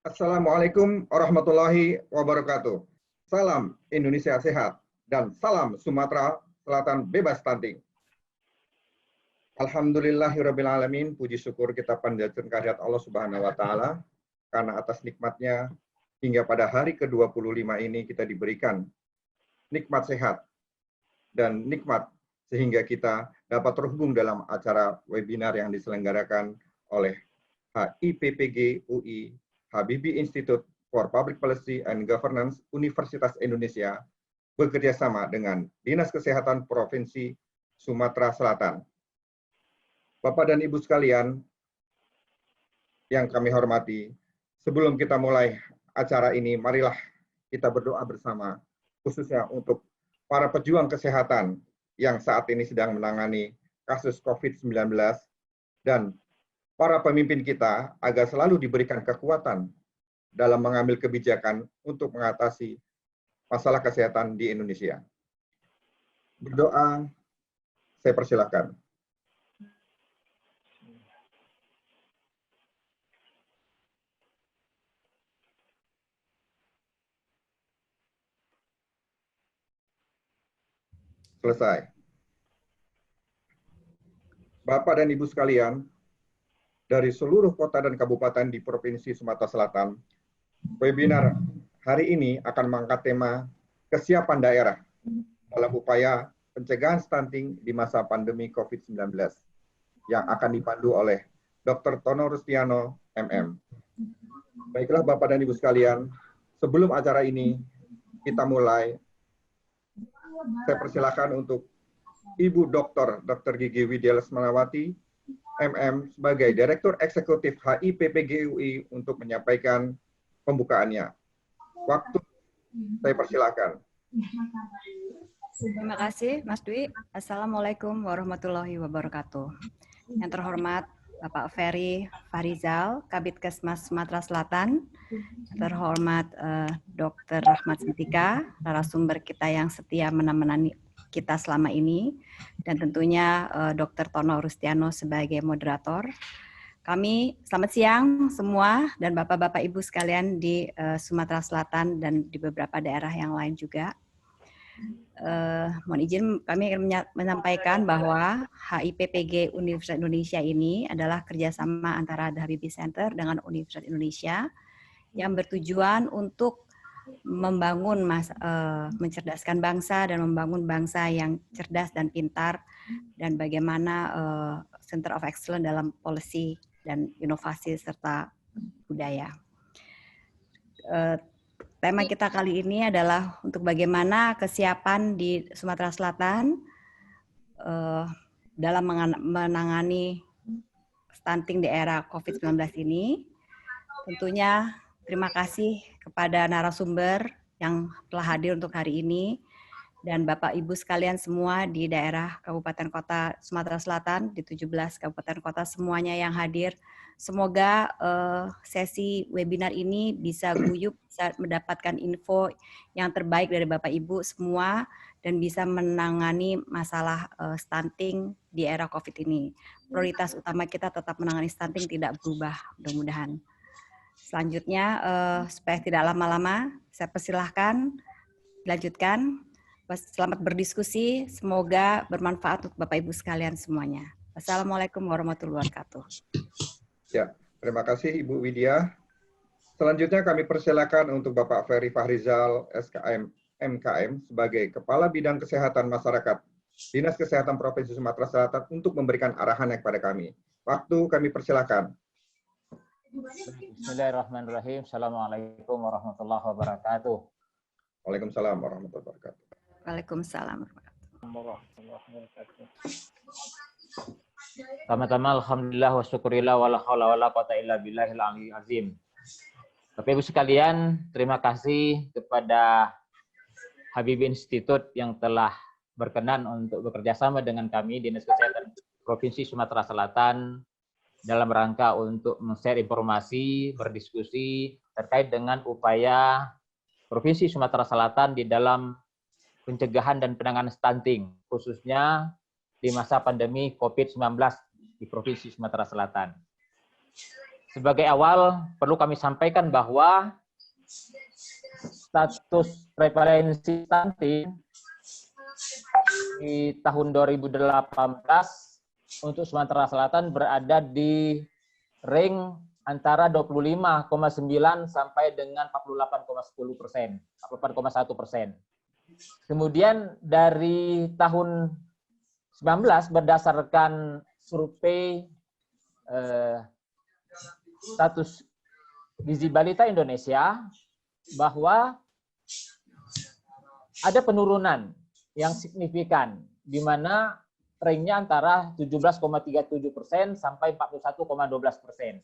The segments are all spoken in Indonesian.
Assalamualaikum warahmatullahi wabarakatuh. Salam Indonesia sehat dan salam Sumatera Selatan bebas stunting. Alhamdulillahirrabbilalamin, puji syukur kita panjatkan kehadirat Allah Subhanahu wa Ta'ala, karena atas nikmatnya hingga pada hari ke-25 ini kita diberikan nikmat sehat dan nikmat sehingga kita dapat terhubung dalam acara webinar yang diselenggarakan oleh HIPPG UI Habibie Institute for Public Policy and Governance Universitas Indonesia bekerjasama dengan Dinas Kesehatan Provinsi Sumatera Selatan. Bapak dan Ibu sekalian yang kami hormati, sebelum kita mulai acara ini, marilah kita berdoa bersama, khususnya untuk para pejuang kesehatan yang saat ini sedang menangani kasus COVID-19 dan para pemimpin kita agar selalu diberikan kekuatan dalam mengambil kebijakan untuk mengatasi masalah kesehatan di Indonesia. Berdoa, saya persilakan. Selesai. Bapak dan Ibu sekalian, dari seluruh kota dan kabupaten di Provinsi Sumatera Selatan, webinar hari ini akan mengangkat tema kesiapan daerah dalam upaya pencegahan stunting di masa pandemi COVID-19 yang akan dipandu oleh Dr. Tono Rustiano, MM. Baiklah Bapak dan Ibu sekalian, sebelum acara ini kita mulai, saya persilakan untuk Ibu Dr. Gigi Widya Lesmanawati, MM, sebagai Direktur Eksekutif HIPPG UI untuk menyampaikan pembukaannya. Waktu saya persilakan. Terima kasih, Mas Dwi. Assalamualaikum warahmatullahi wabarakatuh. Yang terhormat Bapak Ferry Fahrizal, Kabidkesmas Sumatera Selatan, terhormat Dr. Rahmat Sintika, narasumber kita yang setia menemani kita selama ini, dan tentunya Dr. Tono Rustiano sebagai moderator. Kami selamat siang semua dan Bapak-Bapak Ibu sekalian di Sumatera Selatan dan di beberapa daerah yang lain juga. Mohon izin kami akan menyampaikan bahwa HIPPG Universitas Indonesia ini adalah kerjasama antara The Habibie Center dengan Universitas Indonesia yang bertujuan untuk membangun mencerdaskan bangsa dan membangun bangsa yang cerdas dan pintar, dan bagaimana Center of Excellence dalam policy dan inovasi serta budaya. Tema kita kali ini adalah untuk bagaimana kesiapan di Sumatera Selatan dalam menangani stunting di era COVID-19 ini. Tentunya terima kasih kepada narasumber yang telah hadir untuk hari ini dan Bapak Ibu sekalian semua di daerah Kabupaten Kota Sumatera Selatan, di 17 Kabupaten Kota semuanya yang hadir. Semoga sesi webinar ini bisa guyup, bisa mendapatkan info yang terbaik dari Bapak Ibu semua dan bisa menangani masalah stunting di era COVID ini. Prioritas utama kita tetap menangani stunting, tidak berubah mudah-mudahan. Selanjutnya, supaya tidak lama-lama, saya persilahkan dilanjutkan. Selamat berdiskusi, semoga bermanfaat untuk Bapak Ibu sekalian semuanya. Wassalamualaikum warahmatullahi wabarakatuh. Ya, terima kasih Ibu Widya. Selanjutnya kami persilakan untuk Bapak Ferry Fahrizal, SKM, MKM, sebagai Kepala Bidang Kesehatan Masyarakat Dinas Kesehatan Provinsi Sumatera Selatan untuk memberikan arahannya kepada kami. Waktu kami persilakan. Bismillahirrahmanirrahim. Assalamualaikum warahmatullahi wabarakatuh. Waalaikumsalam warahmatullahi wabarakatuh. Waalaikumsalam. Pertama-tama alhamdulillah wa syukurillah wa la haula wa la quwata illa billahil aliyyil azim. Bapak Ibu sekalian, terima kasih kepada Habibie Institute yang telah berkenan untuk bekerja sama dengan kami Dinas Kesehatan Provinsi Sumatera Selatan dalam rangka untuk men-share informasi, berdiskusi terkait dengan upaya Provinsi Sumatera Selatan di dalam pencegahan dan penanganan stunting, khususnya di masa pandemi COVID-19 di Provinsi Sumatera Selatan. sebagai awal perlu kami sampaikan bahwa status prevalensi stunting di tahun 2018 untuk Sumatera Selatan berada di ring antara 25,9 sampai dengan 48,10%, 48,1%. Kemudian dari tahun 19 berdasarkan survei status gizi balita Indonesia bahwa ada penurunan yang signifikan di mana ringnya antara 17,37% sampai 41,12%.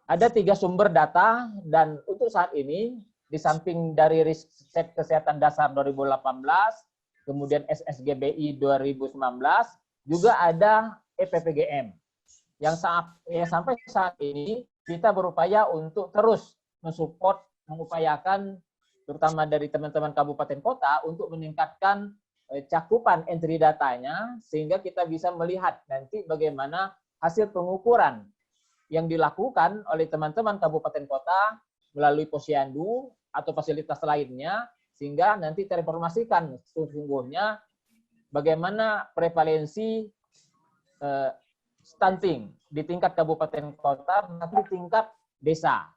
Ada 3 sumber data dan untuk saat ini di samping dari riset kesehatan dasar 2018, kemudian SSGBI 2019, juga ada EPPGM yang sampai saat ini kita berupaya untuk terus mensupport, mengupayakan terutama dari teman-teman kabupaten kota untuk meningkatkan cakupan entry datanya sehingga kita bisa melihat nanti bagaimana hasil pengukuran yang dilakukan oleh teman-teman kabupaten kota melalui posyandu atau fasilitas lainnya sehingga nanti terinformasikan sesungguhnya bagaimana prevalensi stunting di tingkat kabupaten kota maupun di tingkat desa.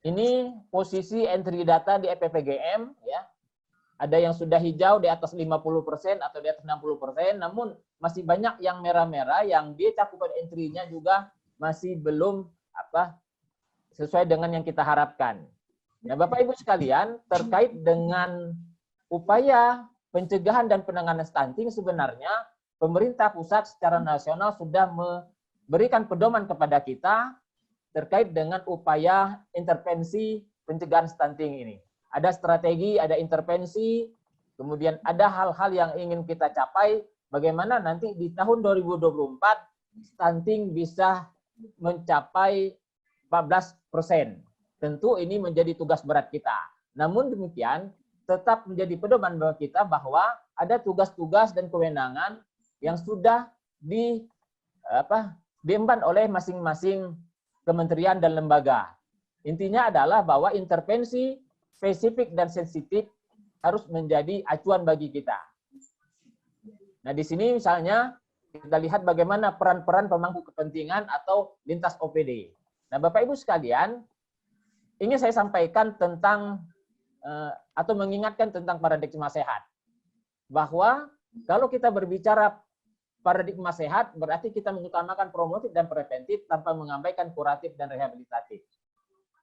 Ini posisi entry data di EPPGM ya. Ada yang sudah hijau di atas 50% atau di atas 60%, namun masih banyak yang merah-merah yang dia cakupan entry-nya juga masih belum sesuai dengan yang kita harapkan. Nah, Bapak Ibu sekalian, terkait dengan upaya pencegahan dan penanganan stunting sebenarnya pemerintah pusat secara nasional sudah memberikan pedoman kepada kita terkait dengan upaya intervensi pencegahan stunting ini. Ada strategi, ada intervensi, kemudian ada hal-hal yang ingin kita capai, bagaimana nanti di tahun 2024 stunting bisa mencapai 14%. Tentu ini menjadi tugas berat kita. Namun demikian, tetap menjadi pedoman bagi kita bahwa ada tugas-tugas dan kewenangan yang sudah diemban oleh masing-masing kementerian dan lembaga. Intinya adalah bahwa intervensi spesifik dan sensitif harus menjadi acuan bagi kita. Nah, di sini misalnya kita lihat bagaimana peran-peran pemangku kepentingan atau lintas OPD. Nah, Bapak Ibu sekalian, ingin saya sampaikan tentang atau mengingatkan tentang paradigma sehat. Bahwa kalau kita berbicara paradigma sehat, berarti kita mengutamakan promotif dan preventif tanpa mengabaikan kuratif dan rehabilitatif.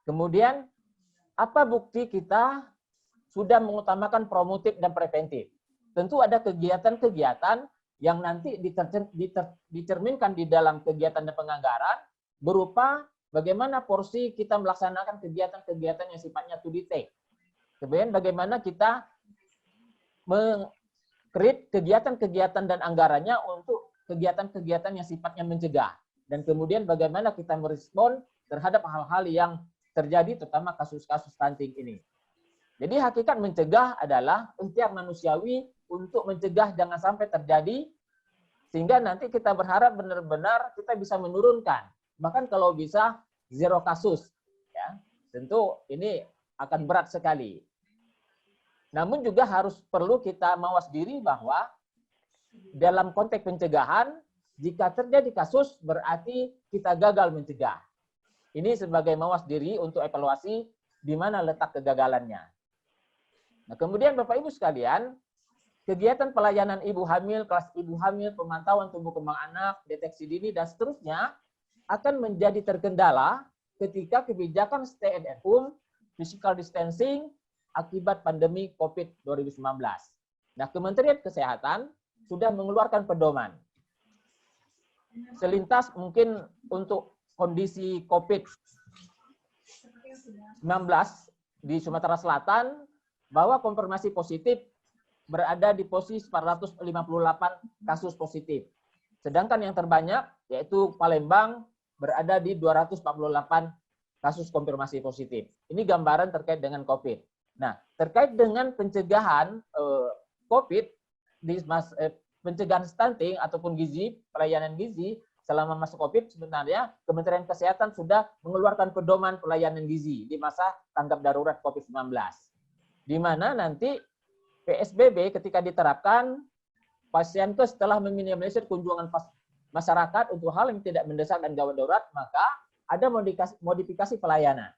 Kemudian, apa bukti kita sudah mengutamakan promotif dan preventif? Tentu ada kegiatan-kegiatan yang nanti dicerminkan di dalam kegiatan dan penganggaran berupa bagaimana porsi kita melaksanakan kegiatan-kegiatan yang sifatnya to detect. Kemudian bagaimana kita meng-create kegiatan-kegiatan dan anggarannya untuk kegiatan-kegiatan yang sifatnya mencegah. Dan kemudian bagaimana kita merespon terhadap hal-hal yang terjadi terutama kasus-kasus stunting ini. Jadi hakikat mencegah adalah ikhtiar manusiawi untuk mencegah jangan sampai terjadi sehingga nanti kita berharap benar-benar kita bisa menurunkan bahkan kalau bisa 0 kasus ya. Tentu ini akan berat sekali. Namun juga harus perlu kita mawas diri bahwa dalam konteks pencegahan jika terjadi kasus berarti kita gagal mencegah. Ini sebagai mawas diri untuk evaluasi di mana letak kegagalannya. Nah, kemudian Bapak Ibu sekalian, kegiatan pelayanan ibu hamil, kelas ibu hamil, pemantauan tumbuh kembang anak, deteksi dini, dan seterusnya akan menjadi terkendala ketika kebijakan stay at home, physical distancing, akibat pandemi COVID-19. Nah, Kementerian Kesehatan sudah mengeluarkan pedoman. Selintas mungkin untuk kondisi COVID-19 di Sumatera Selatan, bahwa konfirmasi positif berada di posisi 458 kasus positif. Sedangkan yang terbanyak, yaitu Palembang, berada di 248 kasus konfirmasi positif. Ini gambaran terkait dengan COVID. Nah, terkait dengan pencegahan COVID, pencegahan stunting ataupun gizi, pelayanan gizi, selama masa COVID sebenarnya Kementerian Kesehatan sudah mengeluarkan pedoman pelayanan gizi di masa tanggap darurat COVID-19. Di mana nanti PSBB ketika diterapkan, Pasienkes telah meminimalisir kunjungan masyarakat untuk hal yang tidak mendesak dan gawat darurat, maka ada modifikasi pelayanan.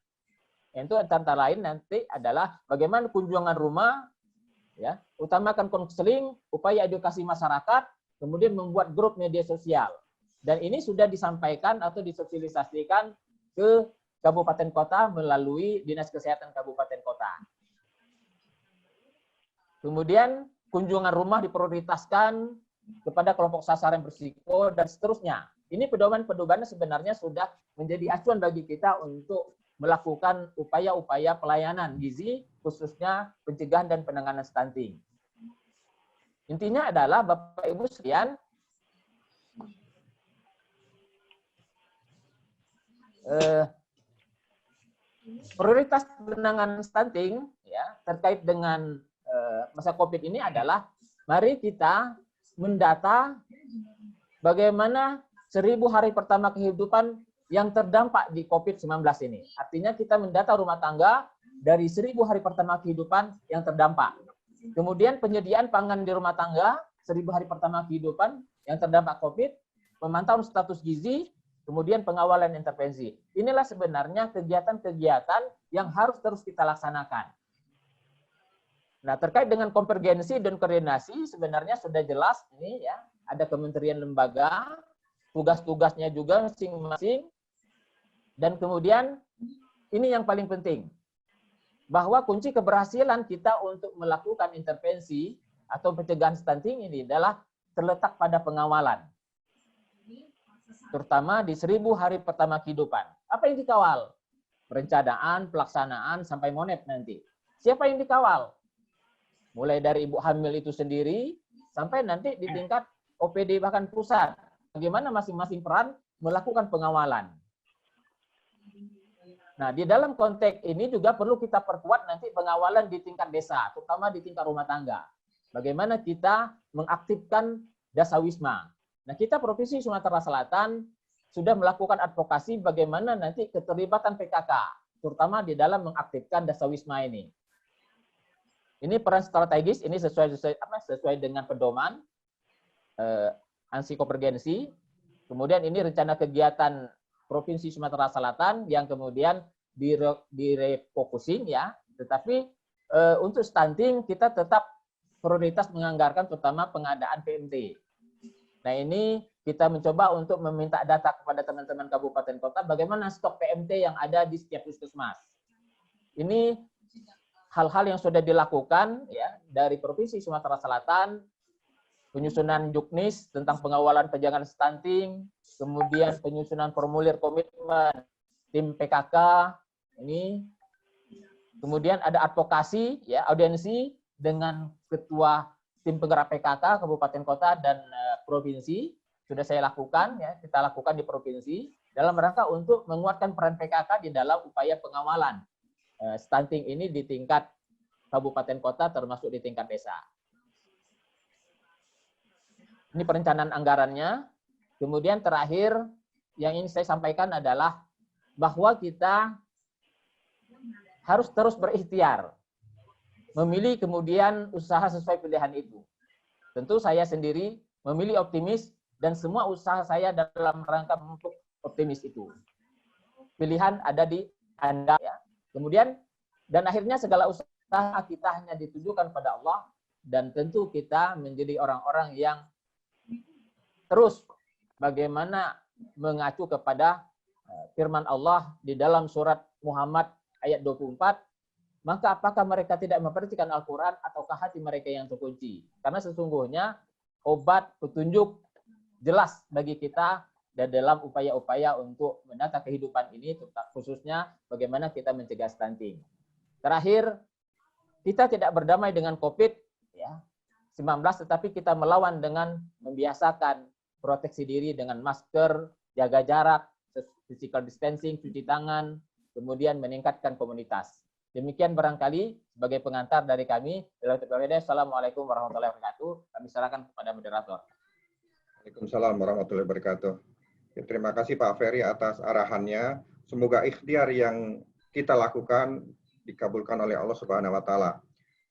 Itu antara lain nanti adalah bagaimana kunjungan rumah, ya, utamakan konseling, upaya edukasi masyarakat, kemudian membuat grup media sosial. Dan ini sudah disampaikan atau disosialisasikan ke kabupaten kota melalui Dinas Kesehatan Kabupaten Kota. Kemudian kunjungan rumah diprioritaskan kepada kelompok sasaran berisiko dan seterusnya. Ini pedoman-pedoman sebenarnya sudah menjadi acuan bagi kita untuk melakukan upaya-upaya pelayanan gizi, khususnya pencegahan dan penanganan stunting. Intinya adalah Bapak Ibu sekalian, prioritas penanganan stunting ya terkait dengan masa COVID ini adalah mari kita mendata bagaimana 1000 hari pertama kehidupan yang terdampak di COVID-19 ini. Artinya kita mendata rumah tangga dari 1000 hari pertama kehidupan yang terdampak. Kemudian penyediaan pangan di rumah tangga 1000 hari pertama kehidupan yang terdampak COVID, pemantauan status gizi, kemudian pengawalan intervensi. Inilah sebenarnya kegiatan-kegiatan yang harus terus kita laksanakan. Nah, terkait dengan konvergensi dan koordinasi sebenarnya sudah jelas ini ya, ada kementerian lembaga, tugas-tugasnya juga masing-masing. Dan kemudian ini yang paling penting, bahwa kunci keberhasilan kita untuk melakukan intervensi atau pencegahan stunting ini adalah terletak pada pengawalan. Terutama di 1000 hari pertama kehidupan. Apa yang dikawal? Perencanaan, pelaksanaan, sampai monet nanti. Siapa yang dikawal? Mulai dari ibu hamil itu sendiri, sampai nanti di tingkat OPD bahkan pusat. Bagaimana masing-masing peran melakukan pengawalan. Nah, di dalam konteks ini juga perlu kita perkuat nanti pengawalan di tingkat desa, terutama di tingkat rumah tangga. Bagaimana kita mengaktifkan dasawisma. Nah, kita Provinsi Sumatera Selatan sudah melakukan advokasi bagaimana nanti keterlibatan PKK, terutama di dalam mengaktifkan dasawisma ini. Ini peran strategis, ini sesuai dengan pedoman ansi konvergensi. Kemudian ini rencana kegiatan Provinsi Sumatera Selatan yang kemudian direfocusing ya. Tetapi untuk stunting kita tetap prioritas menganggarkan terutama pengadaan PMT. Nah, ini kita mencoba untuk meminta data kepada teman-teman kabupaten kota bagaimana stok PMT yang ada di setiap puskesmas. Ini hal-hal yang sudah dilakukan ya dari Provinsi Sumatera Selatan, penyusunan juknis tentang pengawalan pencegahan stunting, kemudian penyusunan formulir komitmen tim PKK ini, kemudian ada advokasi ya audiensi dengan ketua tim penggerak PKK kabupaten kota dan provinsi sudah saya lakukan ya, kita lakukan di provinsi dalam rangka untuk menguatkan peran PKK di dalam upaya pengawalan stunting ini di tingkat kabupaten kota termasuk di tingkat desa. Ini perencanaan anggarannya. Kemudian terakhir yang ingin saya sampaikan adalah bahwa kita harus terus berikhtiar memilih kemudian usaha sesuai pilihan itu. Tentu saya sendiri memilih optimis dan semua usaha saya dalam rangka untuk optimis itu. Pilihan ada di Anda ya. Kemudian dan akhirnya segala usaha kita hanya ditujukan pada Allah dan tentu kita menjadi orang-orang yang terus bagaimana mengacu kepada firman Allah di dalam surat Muhammad ayat 24, maka apakah mereka tidak memperhatikan Al-Quran ataukah hati mereka yang terkunci? Karena sesungguhnya obat petunjuk jelas bagi kita dan dalam upaya-upaya untuk menata kehidupan ini, khususnya bagaimana kita mencegah stunting. Terakhir, kita tidak berdamai dengan COVID-19, tetapi kita melawan dengan membiasakan proteksi diri dengan masker, jaga jarak, physical distancing, cuci tangan, kemudian meningkatkan komunitas. Demikian barangkali sebagai pengantar dari kami. Assalamualaikum warahmatullahi wabarakatuh. Kami serahkan kepada moderator. Waalaikumsalam warahmatullahi wabarakatuh. Ya, terima kasih Pak Ferry atas arahannya. Semoga ikhtiar yang kita lakukan dikabulkan oleh Allah Subhanahu wa taala.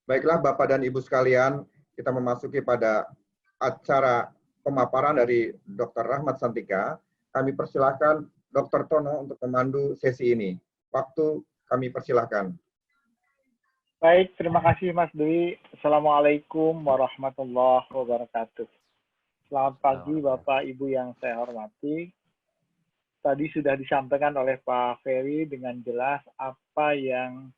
Baiklah Bapak dan Ibu sekalian, kita memasuki pada acara pemaparan dari Dr. Rahmat Santika. Kami persilahkan Dr. Tono untuk memandu sesi ini. Waktu kami persilahkan. Baik, terima kasih Mas Dwi. Assalamualaikum warahmatullahi wabarakatuh. Selamat pagi Bapak Ibu yang saya hormati. Tadi sudah disampaikan oleh Pak Ferry dengan jelas apa yang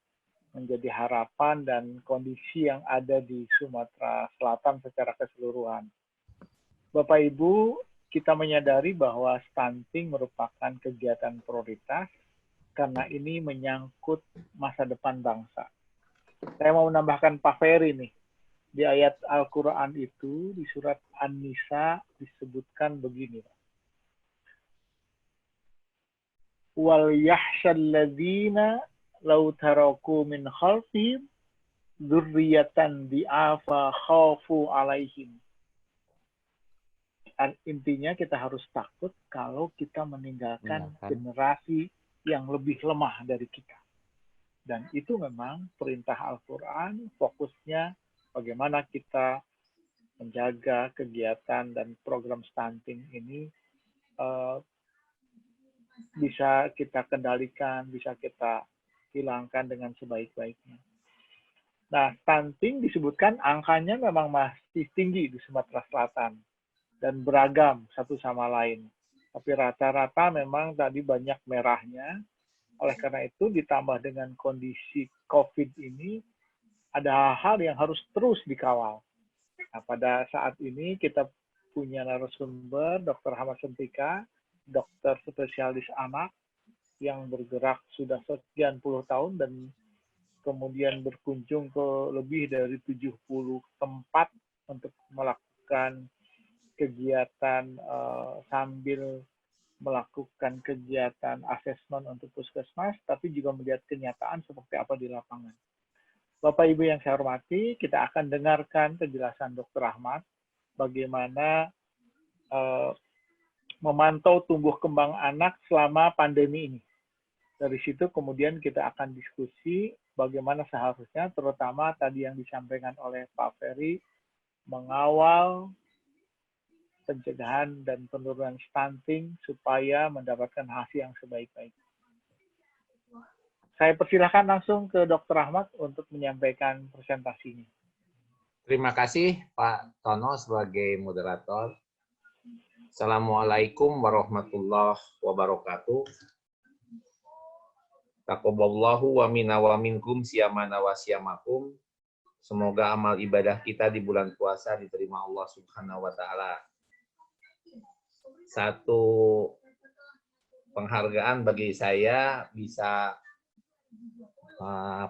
menjadi harapan dan kondisi yang ada di Sumatera Selatan secara keseluruhan. Bapak Ibu, kita menyadari bahwa stunting merupakan kegiatan prioritas karena ini menyangkut masa depan bangsa. Saya mau menambahkan Pak Ferry nih. Di ayat Al-Quran itu, di surat An-Nisa disebutkan begini. Wal yahshal ladzina law taraku min khalfihim dzurriyyatan di'afa khafu alaihim. Intinya kita harus takut kalau kita meninggalkan generasi yang lebih lemah dari kita. Dan itu memang perintah Al-Quran, fokusnya bagaimana kita menjaga kegiatan dan program stunting ini bisa kita kendalikan, bisa kita hilangkan dengan sebaik-baiknya. Nah, stunting disebutkan angkanya memang masih tinggi di Sumatera Selatan dan beragam satu sama lain. Tapi rata-rata memang tadi banyak merahnya. Oleh karena itu ditambah dengan kondisi COVID ini, ada hal-hal yang harus terus dikawal. Nah, pada saat ini kita punya narasumber Dr. Rahmat Santika, dokter spesialis anak yang bergerak sudah sekian puluh tahun dan kemudian berkunjung ke lebih dari 70 tempat untuk melakukan kegiatan sambil melakukan kegiatan asesmen untuk puskesmas, tapi juga melihat kenyataan seperti apa di lapangan. Bapak Ibu yang saya hormati, kita akan dengarkan penjelasan Dr. Rahmat bagaimana memantau tumbuh kembang anak selama pandemi ini. Dari situ kemudian kita akan diskusi bagaimana seharusnya, terutama tadi yang disampaikan oleh Pak Ferry, mengawal pencegahan dan penurunan stunting supaya mendapatkan hasil yang sebaik-baiknya. Saya persilahkan langsung ke Dr. Rahmat untuk menyampaikan presentasinya. Terima kasih Pak Tono sebagai moderator. Assalamualaikum warahmatullahi wabarakatuh. Taqabbalallahu wa minna wa minkum siyamana wa siyamakum. Semoga amal ibadah kita di bulan puasa diterima Allah Subhanahu wa taala. Satu penghargaan bagi saya bisa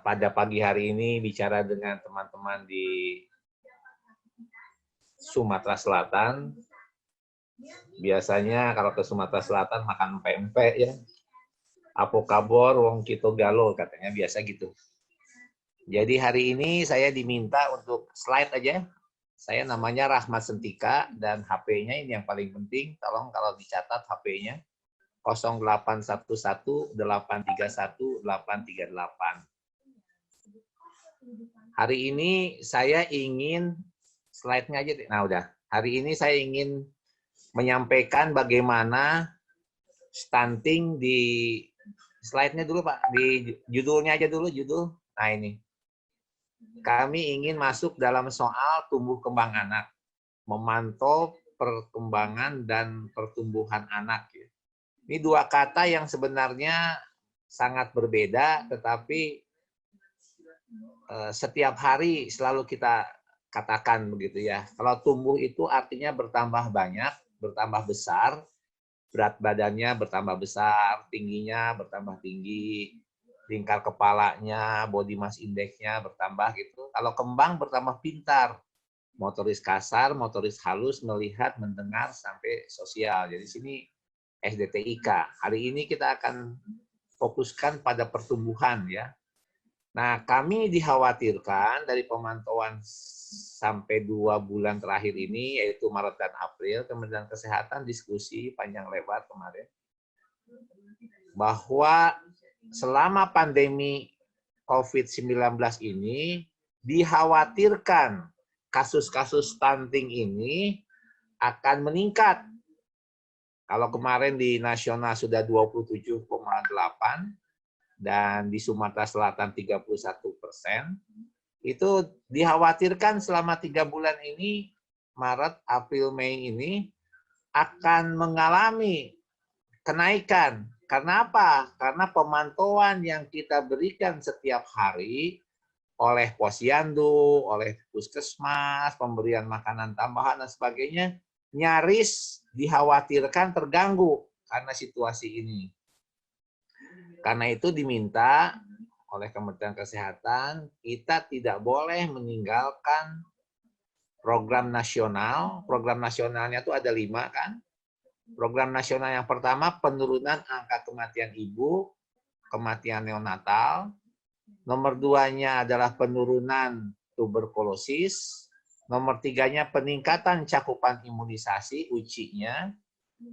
pada pagi hari ini bicara dengan teman-teman di Sumatera Selatan. Biasanya kalau ke Sumatera Selatan makan pempek ya. Apo kabor wong kito galo katanya biasa gitu. Jadi hari ini saya diminta untuk slide aja. Saya namanya Rahmat Santika dan HP-nya ini yang paling penting. Tolong kalau dicatat HP-nya 0811 831 838. Hari ini saya ingin slide-nya aja. Nah udah. Hari ini saya ingin menyampaikan bagaimana stunting di slide-nya dulu Pak, di judulnya aja dulu, judul. Nah ini, kami ingin masuk dalam soal tumbuh kembang anak, memantau perkembangan dan pertumbuhan anak. Ini dua kata yang sebenarnya sangat berbeda, tetapi setiap hari selalu kita katakan begitu ya. Kalau tumbuh itu artinya bertambah banyak, bertambah besar, berat badannya bertambah besar, tingginya bertambah tinggi, lingkar kepalanya, body mass index-nya bertambah gitu. Kalau kembang bertambah pintar, motoris kasar, motoris halus, melihat, mendengar, sampai sosial. Jadi sini SDTIK. Hari ini kita akan fokuskan pada pertumbuhan ya. Nah, kami dikhawatirkan dari pemantauan sampai 2 bulan terakhir ini, yaitu Maret dan April, Kementerian Kesehatan diskusi panjang lebar kemarin, bahwa selama pandemi COVID-19 ini, dikhawatirkan kasus-kasus stunting ini akan meningkat. Kalau kemarin di nasional sudah 27,8, dan di Sumatera Selatan 31%, itu dikhawatirkan selama 3 bulan ini, Maret, April, Mei ini, akan mengalami kenaikan. Karena apa? Karena pemantauan yang kita berikan setiap hari oleh posyandu, oleh puskesmas, pemberian makanan tambahan dan sebagainya, nyaris dikhawatirkan terganggu karena situasi ini. Karena itu diminta oleh Kementerian Kesehatan, kita tidak boleh meninggalkan program nasional. Program nasionalnya itu ada 5 kan. Program nasional yang pertama, penurunan angka kematian ibu, kematian neonatal. Nomor 2-nya adalah penurunan tuberkulosis. Nomor 3-nya peningkatan cakupan imunisasi, UCI-nya.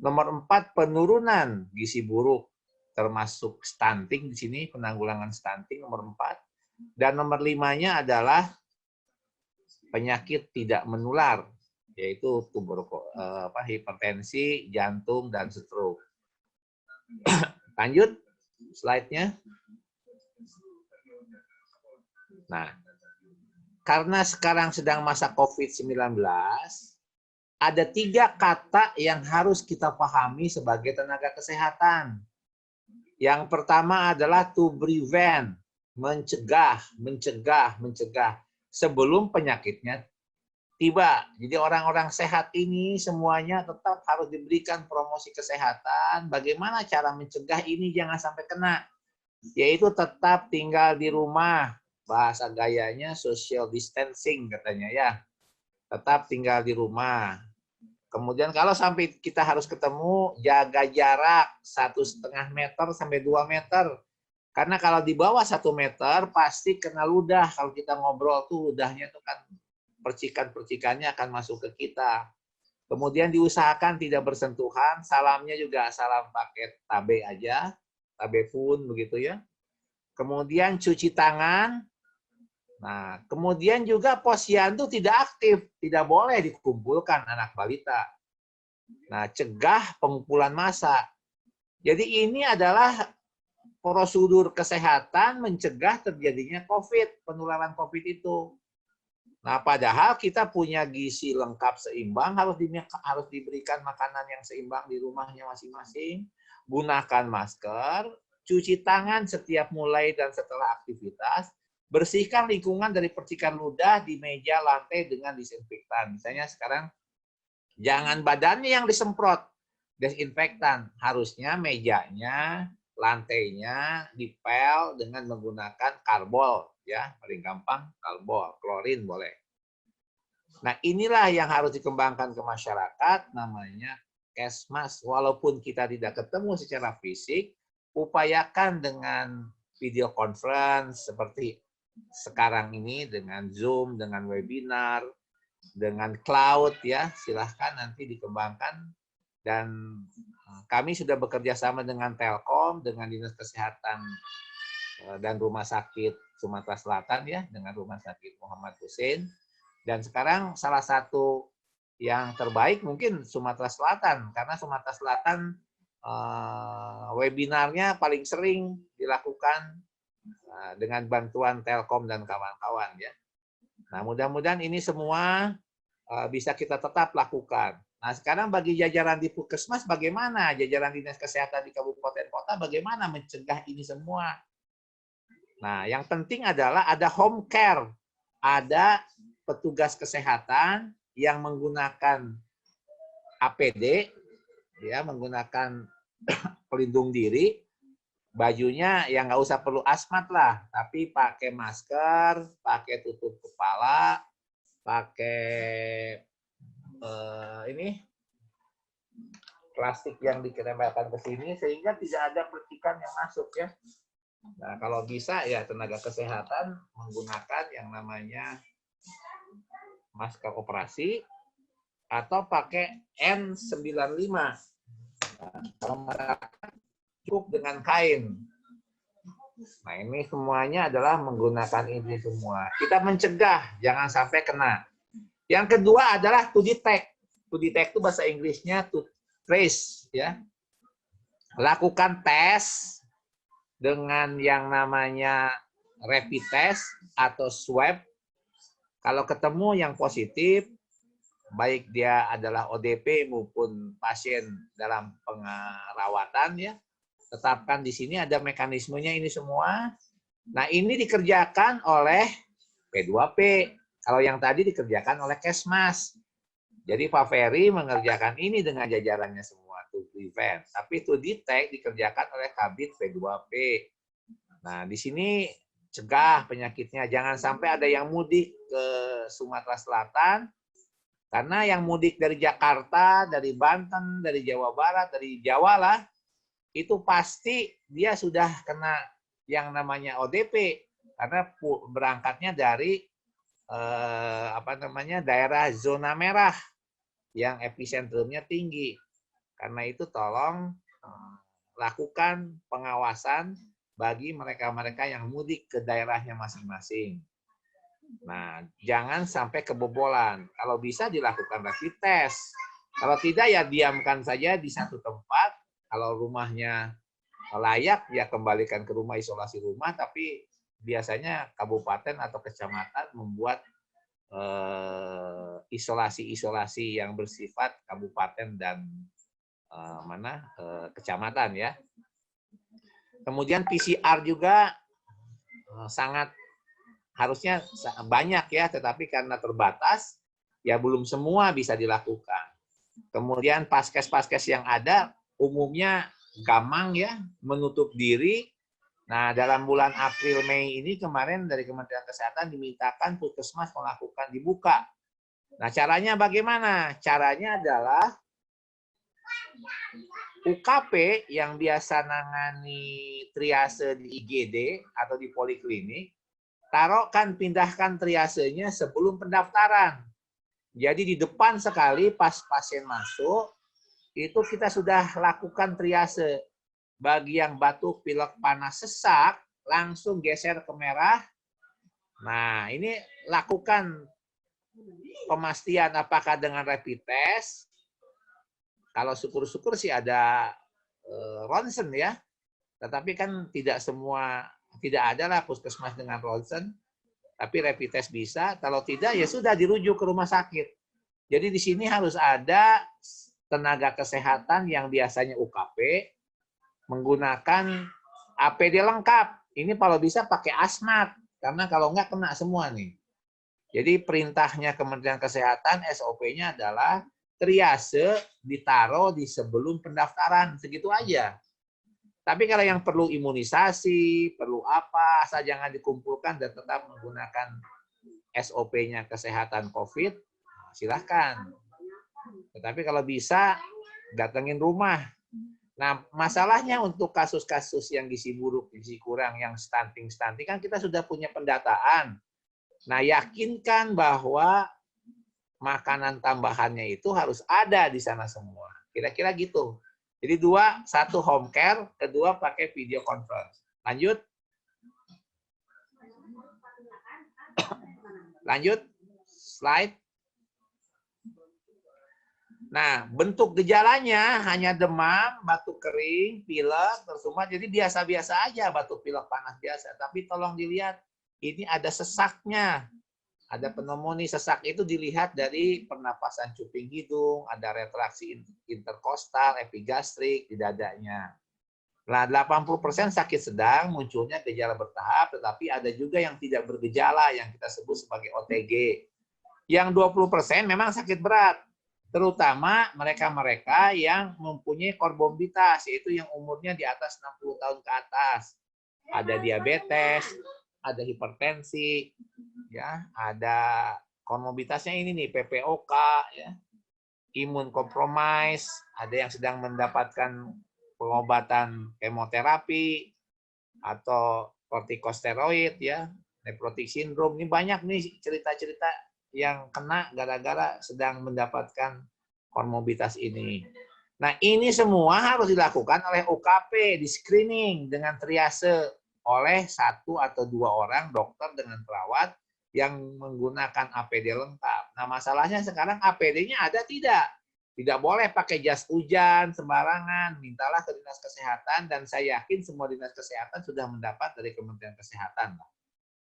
Nomor 4, penurunan gizi buruk, termasuk stunting di sini, penanggulangan stunting nomor 4. Dan nomor 5-nya adalah penyakit tidak menular, yaitu hipertensi, jantung, dan stroke. Lanjut slide-nya. Nah, karena sekarang sedang masa COVID-19, ada 3 kata yang harus kita pahami sebagai tenaga kesehatan. Yang pertama adalah to prevent, mencegah sebelum penyakitnya tiba. Jadi orang-orang sehat ini semuanya tetap harus diberikan promosi kesehatan. Bagaimana cara mencegah ini jangan sampai kena? Yaitu tetap tinggal di rumah. Bahasa gayanya social distancing katanya ya. Tetap tinggal di rumah. Kemudian kalau sampai kita harus ketemu, jaga jarak 1,5 meter sampai 2 meter. Karena kalau di bawah 1 meter, pasti kena ludah. Kalau kita ngobrol tuh ludahnya tuh kan percikan-percikannya akan masuk ke kita. Kemudian diusahakan tidak bersentuhan, salamnya juga salam pakai tabe aja, tabe pun begitu ya. Kemudian cuci tangan. Nah, kemudian juga posyandu tidak aktif, tidak boleh dikumpulkan anak balita. Nah, cegah pengumpulan massa. Jadi ini adalah prosedur kesehatan mencegah terjadinya COVID, penularan COVID itu. Nah, padahal kita punya gizi lengkap seimbang, harus diberikan makanan yang seimbang di rumahnya masing-masing, gunakan masker, cuci tangan setiap mulai dan setelah aktivitas, bersihkan lingkungan dari percikan ludah di meja, lantai dengan disinfektan. Misalnya sekarang jangan badannya yang disemprot desinfektan, harusnya mejanya, lantainya dipel dengan menggunakan karbol, ya paling gampang karbol, klorin boleh. Nah inilah yang harus dikembangkan ke masyarakat, namanya Kesmas. Walaupun kita tidak ketemu secara fisik, upayakan dengan video conference seperti sekarang ini dengan Zoom, dengan webinar, dengan cloud ya, silahkan nanti dikembangkan. Dan kami sudah bekerja sama dengan Telkom, dengan Dinas Kesehatan dan Rumah Sakit Sumatera Selatan ya, dengan Rumah Sakit Muhammad Hussein. Dan sekarang salah satu yang terbaik mungkin Sumatera Selatan, karena Sumatera Selatan webinarnya paling sering dilakukan dengan bantuan Telkom dan kawan-kawan ya. Nah, mudah-mudahan ini semua bisa kita tetap lakukan. Nah, sekarang bagi jajaran di Puskesmas bagaimana? Jajaran Dinas Kesehatan di kabupaten kota bagaimana mencegah ini semua? Nah, yang penting adalah ada home care. Ada petugas kesehatan yang menggunakan APD ya, menggunakan pelindung diri. Bajunya yang nggak usah perlu asmat lah, tapi pakai masker, pakai tutup kepala, pakai ini plastik yang ditempelkan ke sini sehingga tidak ada percikan yang masuk ya. Nah, kalau bisa ya tenaga kesehatan menggunakan yang namanya masker operasi atau pakai N95. Nah, kalau masyarakat cukup dengan kain. Nah, ini semuanya adalah menggunakan ini semua. Kita mencegah, jangan sampai kena. Yang kedua adalah to detect. To detect itu bahasa Inggrisnya to trace, ya. Lakukan tes dengan yang namanya rapid test atau swab. Kalau ketemu yang positif, baik dia adalah ODP maupun pasien dalam perawatan, ya, tetapkan di sini ada mekanismenya ini semua. Nah, ini dikerjakan oleh P2P. Kalau yang tadi dikerjakan oleh Kesmas. Jadi Pak Ferry mengerjakan ini dengan jajarannya semua, to prevent. Tapi to detect dikerjakan oleh Kabid P2P. Nah, di sini cegah penyakitnya. Jangan sampai ada yang mudik ke Sumatera Selatan, karena yang mudik dari Jakarta, dari Banten, dari Jawa Barat, dari Jawa lah, itu pasti dia sudah kena yang namanya ODP, karena berangkatnya dari daerah zona merah yang episentrumnya tinggi. Karena itu tolong lakukan pengawasan bagi mereka-mereka yang mudik ke daerahnya masing-masing. Nah, jangan sampai kebobolan. Kalau bisa dilakukan rapid test. Kalau tidak ya diamkan saja di satu tempat. Kalau rumahnya layak ya kembalikan ke rumah, isolasi rumah, tapi biasanya kabupaten atau kecamatan membuat isolasi-isolasi yang bersifat kabupaten dan kecamatan, ya. Kemudian PCR juga sangat harusnya banyak, ya, tetapi karena terbatas ya belum semua bisa dilakukan. Kemudian paskes-paskes yang ada umumnya gamang, ya, menutup diri. Nah, dalam bulan April Mei ini kemarin dari Kementerian Kesehatan dimintakan Puskesmas melakukan dibuka. Nah, caranya bagaimana? Caranya adalah UKP yang biasa nangani triase di IGD atau di poliklinik, pindahkan triasenya sebelum pendaftaran. Jadi di depan sekali pas pasien masuk, itu kita sudah lakukan triase. Bagi yang batuk, pilek, panas, sesak, langsung geser ke merah. Nah, ini lakukan pemastian apakah dengan rapid test. Kalau syukur-syukur sih ada ronsen, ya. Tetapi kan tidak ada lah puskesmas dengan ronsen. Tapi rapid test bisa. Kalau tidak, ya sudah dirujuk ke rumah sakit. Jadi di sini harus ada tenaga kesehatan yang biasanya UKP, menggunakan APD lengkap. Ini kalau bisa pakai asmat, karena kalau enggak kena semua nih. Jadi perintahnya Kementerian Kesehatan, SOP-nya adalah triase ditaruh di sebelum pendaftaran, segitu aja. Tapi kalau yang perlu imunisasi, perlu apa, asal jangan dikumpulkan dan tetap menggunakan SOP-nya kesehatan COVID, silahkan. Tetapi kalau bisa, datengin rumah. Nah, masalahnya untuk kasus-kasus yang gizi buruk, gizi kurang, yang stunting kan kita sudah punya pendataan. Nah, yakinkan bahwa makanan tambahannya itu harus ada di sana semua. Kira-kira gitu. Jadi satu home care, kedua pakai video conference. Lanjut. Lanjut. Slide. Nah, bentuk gejalanya hanya demam, batuk kering, pilek, tersumbat. Jadi biasa-biasa aja batuk pilek panas biasa. Tapi tolong dilihat, ini ada sesaknya. Ada pneumonia. Sesak itu dilihat dari pernapasan cuping hidung, ada retraksi interkostal, epigastrik di dadanya. Nah, 80% sakit sedang, munculnya gejala bertahap, tetapi ada juga yang tidak bergejala, yang kita sebut sebagai OTG. Yang 20% memang sakit berat. Terutama mereka-mereka yang mempunyai komorbiditas, yaitu yang umurnya di atas 60 tahun ke atas. Ada diabetes, ada hipertensi, ya, ada komorbiditasnya ini nih, PPOK, ya, imun compromise, ada yang sedang mendapatkan pengobatan kemoterapi, atau kortikosteroid ya, nephrotic syndrome. Ini banyak nih cerita-cerita yang kena gara-gara sedang mendapatkan komorbiditas ini. Nah, ini semua harus dilakukan oleh UKP, di screening dengan triase oleh 1 atau 2 orang dokter dengan perawat yang menggunakan APD lengkap. Nah, masalahnya sekarang APD-nya ada tidak? Tidak boleh pakai jas hujan sembarangan, mintalah ke dinas kesehatan, dan saya yakin semua dinas kesehatan sudah mendapat dari Kementerian Kesehatan.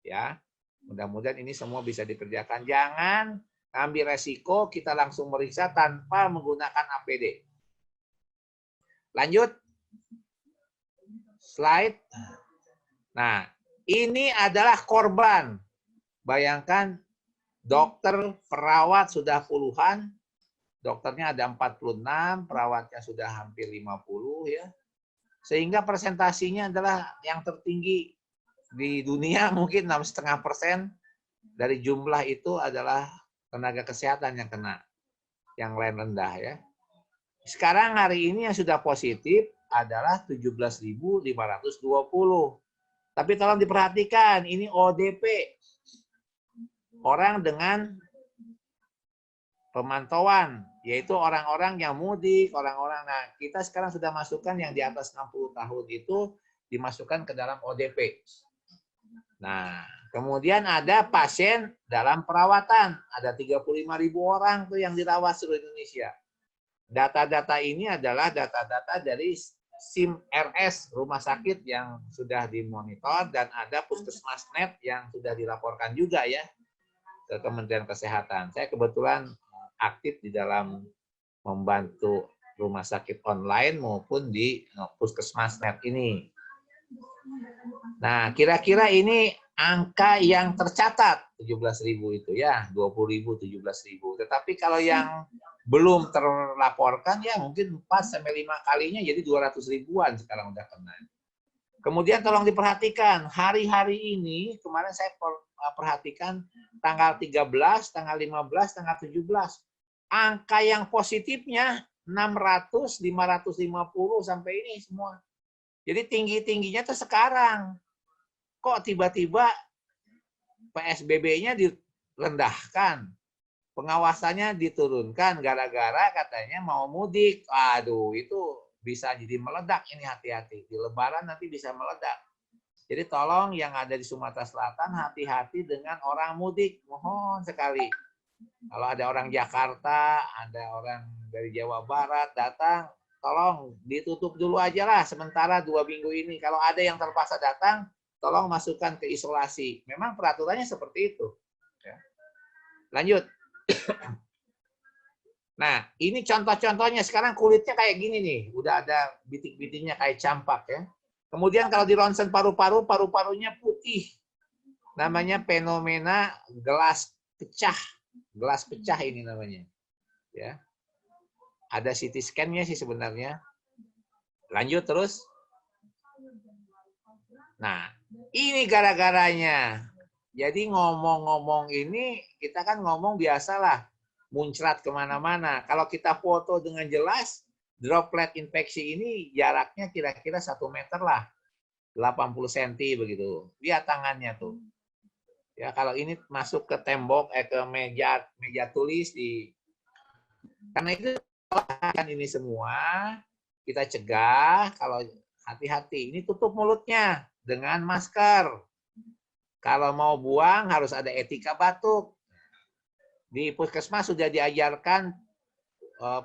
Ya, mudah-mudahan ini semua bisa dikerjakan. Jangan ambil resiko kita langsung meriksa tanpa menggunakan APD. Lanjut. Slide. Nah, ini adalah korban. Bayangkan dokter, perawat sudah puluhan, dokternya ada 46, perawatnya sudah hampir 50 ya. Sehingga presentasinya adalah yang tertinggi di dunia, mungkin 6,5% dari jumlah itu adalah tenaga kesehatan yang kena. Yang lain rendah ya. Sekarang hari ini yang sudah positif adalah 17.520. Tapi tolong diperhatikan, ini ODP. Orang dengan pemantauan, yaitu orang-orang yang mudik, orang-orang. Nah, kita sekarang sudah masukkan yang di atas 60 tahun itu dimasukkan ke dalam ODP. Nah, kemudian ada pasien dalam perawatan, ada 35.000 orang tuh yang dirawat seluruh Indonesia. Data-data ini adalah data-data dari SIM RS rumah sakit yang sudah dimonitor, dan ada puskesmasnet yang sudah dilaporkan juga ya ke Kementerian Kesehatan. Saya kebetulan aktif di dalam membantu rumah sakit online maupun di puskesmasnet ini. Nah, kira-kira ini angka yang tercatat 17.000 itu ya, 20.000, 17.000. Tetapi kalau yang belum terlaporkan ya mungkin 4 sampai 5 kalinya, jadi 200 ribuan sekarang udah kena. Kemudian tolong diperhatikan, hari-hari ini kemarin saya perhatikan tanggal 13, tanggal 15, tanggal 17. Angka yang positifnya 600, 550 sampai ini semua. Jadi tinggi-tingginya tuh sekarang. Kok tiba-tiba PSBB-nya direndahkan? Pengawasannya diturunkan gara-gara katanya mau mudik. Aduh, itu bisa jadi meledak ini, hati-hati. Di Lebaran nanti bisa meledak. Jadi tolong yang ada di Sumatera Selatan hati-hati dengan orang mudik. Mohon sekali. Kalau ada orang Jakarta, ada orang dari Jawa Barat datang, tolong ditutup dulu aja lah sementara 2 minggu ini. Kalau ada yang terpaksa datang, tolong masukkan ke isolasi. Memang peraturannya seperti itu. Lanjut. Nah, ini contoh-contohnya. Sekarang kulitnya kayak gini nih. Udah ada bitik-bitiknya kayak campak ya. Kemudian kalau di ronsen paru-paru, paru-parunya putih. Namanya fenomena gelas pecah. Gelas pecah ini namanya. Ya. Ada CT scan-nya sih sebenarnya. Lanjut terus. Nah, ini gara-garanya. Jadi ngomong-ngomong ini, kita kan ngomong biasalah, muncrat kemana-mana. Kalau kita foto dengan jelas, droplet infeksi ini jaraknya kira-kira 1 meter lah. 80 cm begitu. Lihat tangannya tuh. Ya, kalau ini masuk ke tembok, ke meja tulis di. Karena itu kan ini semua kita cegah. Kalau hati-hati, ini tutup mulutnya dengan masker. Kalau mau buang harus ada etika batuk. Di puskesmas sudah diajarkan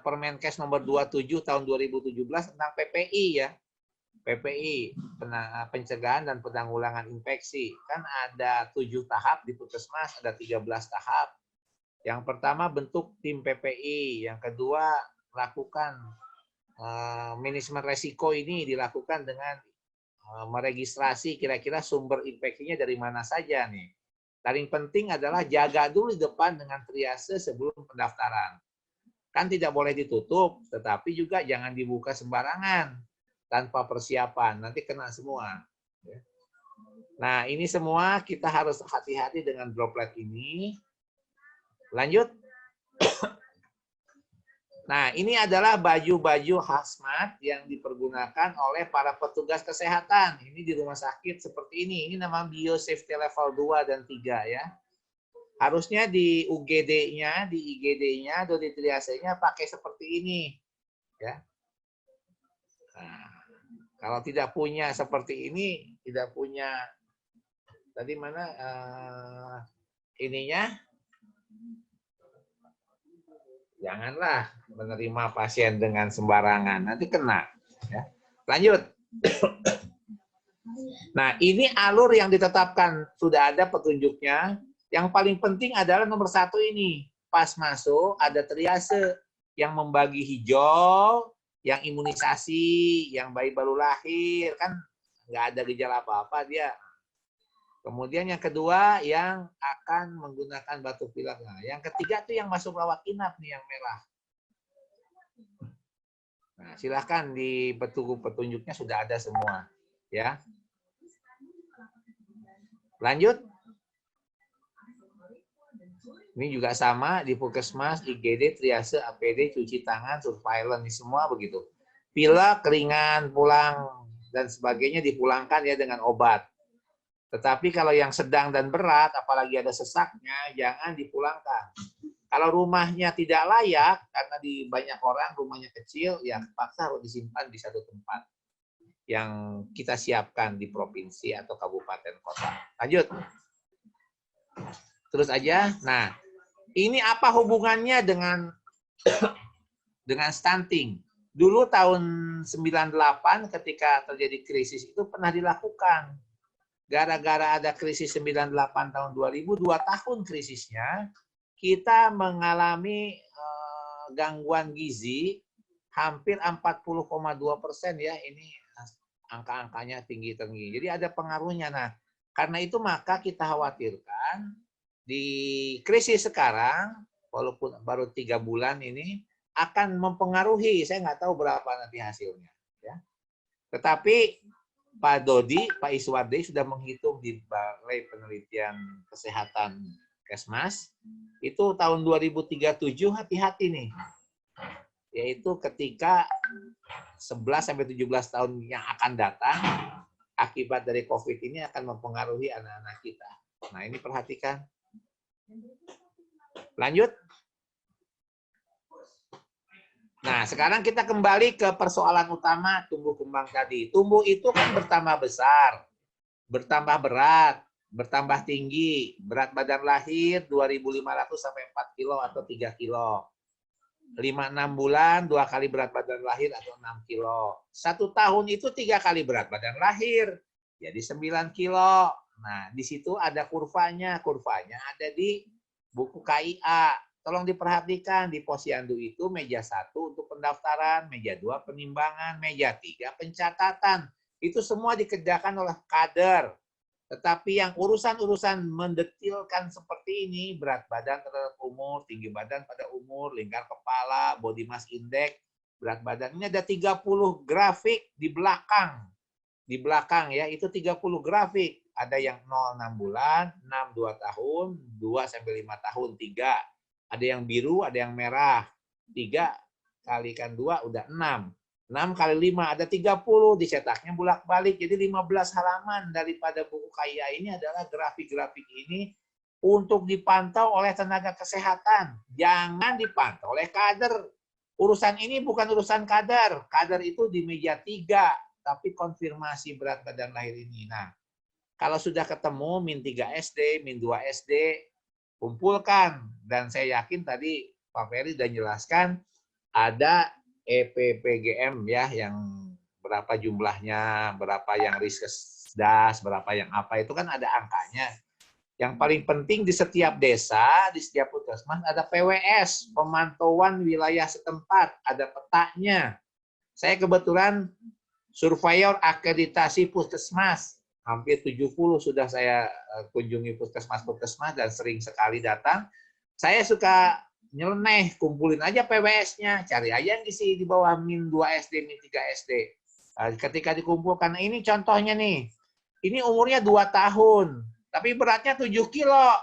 Permenkes nomor 27 tahun 2017 tentang PPI ya. PPI, pencegahan dan penanggulangan infeksi. Kan ada 7 tahap di puskesmas, ada 13 tahap. Yang pertama bentuk tim PPI, yang kedua lakukan manajemen resiko ini dilakukan dengan meregistrasi kira-kira sumber infeksinya dari mana saja nih. Paling penting adalah jaga dulu di depan dengan triase sebelum pendaftaran. Kan tidak boleh ditutup, tetapi juga jangan dibuka sembarangan tanpa persiapan, nanti kena semua. Nah, ini semua kita harus hati-hati dengan droplet ini. Lanjut. Nah, ini adalah baju-baju hazmat yang dipergunakan oleh para petugas kesehatan. Ini di rumah sakit seperti ini. Ini nama biosafety level 2 dan 3 ya. Harusnya di UGD-nya, di IGD-nya, atau di triasenya pakai seperti ini. Ya. Nah, kalau tidak punya seperti ini, tidak punya tadi mana ininya, janganlah menerima pasien dengan sembarangan, nanti kena. Ya. Lanjut. Nah, ini alur yang ditetapkan, sudah ada petunjuknya. Yang paling penting adalah nomor 1 ini. Pas masuk ada triase yang membagi hijau, yang imunisasi, yang bayi baru lahir, kan nggak ada gejala apa-apa dia. Kemudian yang kedua yang akan menggunakan batuk pilek. Nah, yang ketiga tuh yang masuk rawat inap nih yang merah. Nah, silahkan di petunjuknya sudah ada semua, ya. Lanjut. Ini juga sama di puskesmas, IGD, triase, APD, cuci tangan, surveillance, ini semua begitu. Pilek, ringan, pulang dan sebagainya dipulangkan ya dengan obat. Tetapi kalau yang sedang dan berat, apalagi ada sesaknya, jangan dipulangkan. Kalau rumahnya tidak layak, karena di banyak orang rumahnya kecil, ya terpaksa harus disimpan di satu tempat yang kita siapkan di provinsi atau kabupaten kota. Lanjut. Terus aja. Nah, ini apa hubungannya dengan stunting? Dulu tahun 98 ketika terjadi krisis itu pernah dilakukan. Gara-gara ada krisis 98 tahun 2000, 2 tahun krisisnya, kita mengalami gangguan gizi hampir 40,2% ya, ini angka-angkanya tinggi-tinggi. Jadi ada pengaruhnya. Nah, karena itu maka kita khawatirkan di krisis sekarang, walaupun baru 3 bulan ini, akan mempengaruhi, saya nggak tahu berapa nanti hasilnya. Ya. Tetapi Pak Dodi, Pak Iswardi sudah menghitung di Balai Penelitian Kesehatan Kesmas, itu tahun 2037 hati-hati nih. Yaitu ketika 11-17 tahun yang akan datang, akibat dari COVID ini akan mempengaruhi anak-anak kita. Nah, ini perhatikan. Lanjut. Nah, sekarang kita kembali ke persoalan utama tumbuh kembang tadi. Tumbuh itu kan bertambah besar, bertambah berat, bertambah tinggi. Berat badan lahir 2.500 sampai 4 kilo atau 3 kilo. 5-6 bulan 2 kali berat badan lahir atau 6 kilo. 1 tahun itu 3 kali berat badan lahir. Jadi 9 kilo. Nah, di situ ada kurvanya. Kurvanya ada di buku KIA. Tolong diperhatikan, di posyandu itu meja 1 untuk pendaftaran, meja 2 penimbangan, meja 3 pencatatan. Itu semua dikerjakan oleh kader. Tetapi yang urusan-urusan mendetilkan seperti ini, berat badan terhadap umur, tinggi badan pada umur, lingkar kepala, body mass index, berat badan. Ini ada 30 grafik di belakang. Di belakang ya, itu 30 grafik. Ada yang 0-6 bulan, 6-2 tahun, 2-5 tahun, 3. Ada yang biru, ada yang merah. 3 kalikan 2 udah 6. 6 kali 5 ada 30, dicetaknya bolak-balik. Jadi 15 halaman daripada buku KIA ini adalah grafik-grafik ini untuk dipantau oleh tenaga kesehatan. Jangan dipantau oleh kader. Urusan ini bukan urusan kader. Kader itu di meja 3, tapi konfirmasi berat badan lahir ini. Nah, kalau sudah ketemu min 3 SD, min 2 SD, kumpulkan. Dan saya yakin tadi Pak Ferry sudah jelaskan ada EPPGM ya, yang berapa jumlahnya, berapa yang Riskesdas, berapa yang apa, itu kan ada angkanya. Yang paling penting di setiap desa, di setiap puskesmas ada PWS, pemantauan wilayah setempat, ada petanya. Saya kebetulan surveyor akreditasi puskesmas. Hampir 70 sudah saya kunjungi puskesmas-puskesmas dan sering sekali datang. Saya suka nyeleneh, kumpulin aja PWS-nya, cari aja yang di bawah min 2 SD, min 3 SD. Ketika dikumpulkan, ini contohnya nih, ini umurnya 2 tahun, tapi beratnya 7 kilo.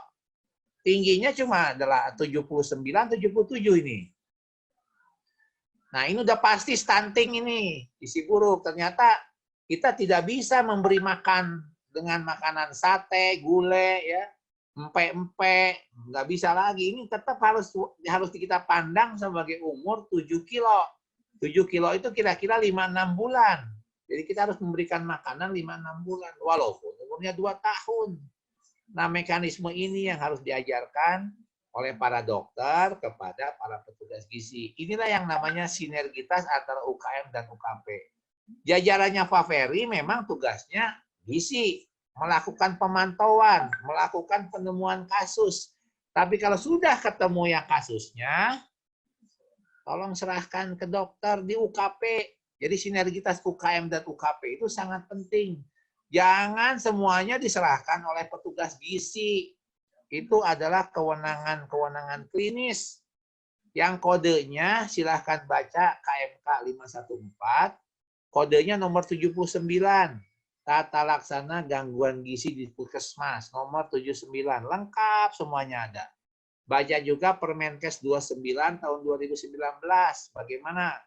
Tingginya cuma adalah 79, 77 ini. Nah, ini udah pasti stunting ini, gizi buruk. Ternyata kita tidak bisa memberi makan dengan makanan sate, gulai, ya, empek-empek, nggak bisa lagi. Ini tetap harus kita pandang sebagai umur 7 kilo. 7 kilo itu kira-kira 5-6 bulan. Jadi kita harus memberikan makanan 5-6 bulan, walaupun umurnya 2 tahun. Nah, mekanisme ini yang harus diajarkan oleh para dokter kepada para petugas gizi. Inilah yang namanya sinergitas antara UKM dan UKP. Jajarannya Pak Ferry memang tugasnya gizi, melakukan pemantauan, melakukan penemuan kasus. Tapi kalau sudah ketemu yang kasusnya, tolong serahkan ke dokter di UKP. Jadi sinergitas UKM dan UKP itu sangat penting. Jangan semuanya diserahkan oleh petugas gizi. Itu adalah kewenangan klinis. Yang kodenya silahkan baca KMK 514, kodenya nomor 79, tata laksana gangguan gizi di Puskesmas, nomor 79, lengkap semuanya ada. Baca juga Permenkes 29 tahun 2019, bagaimana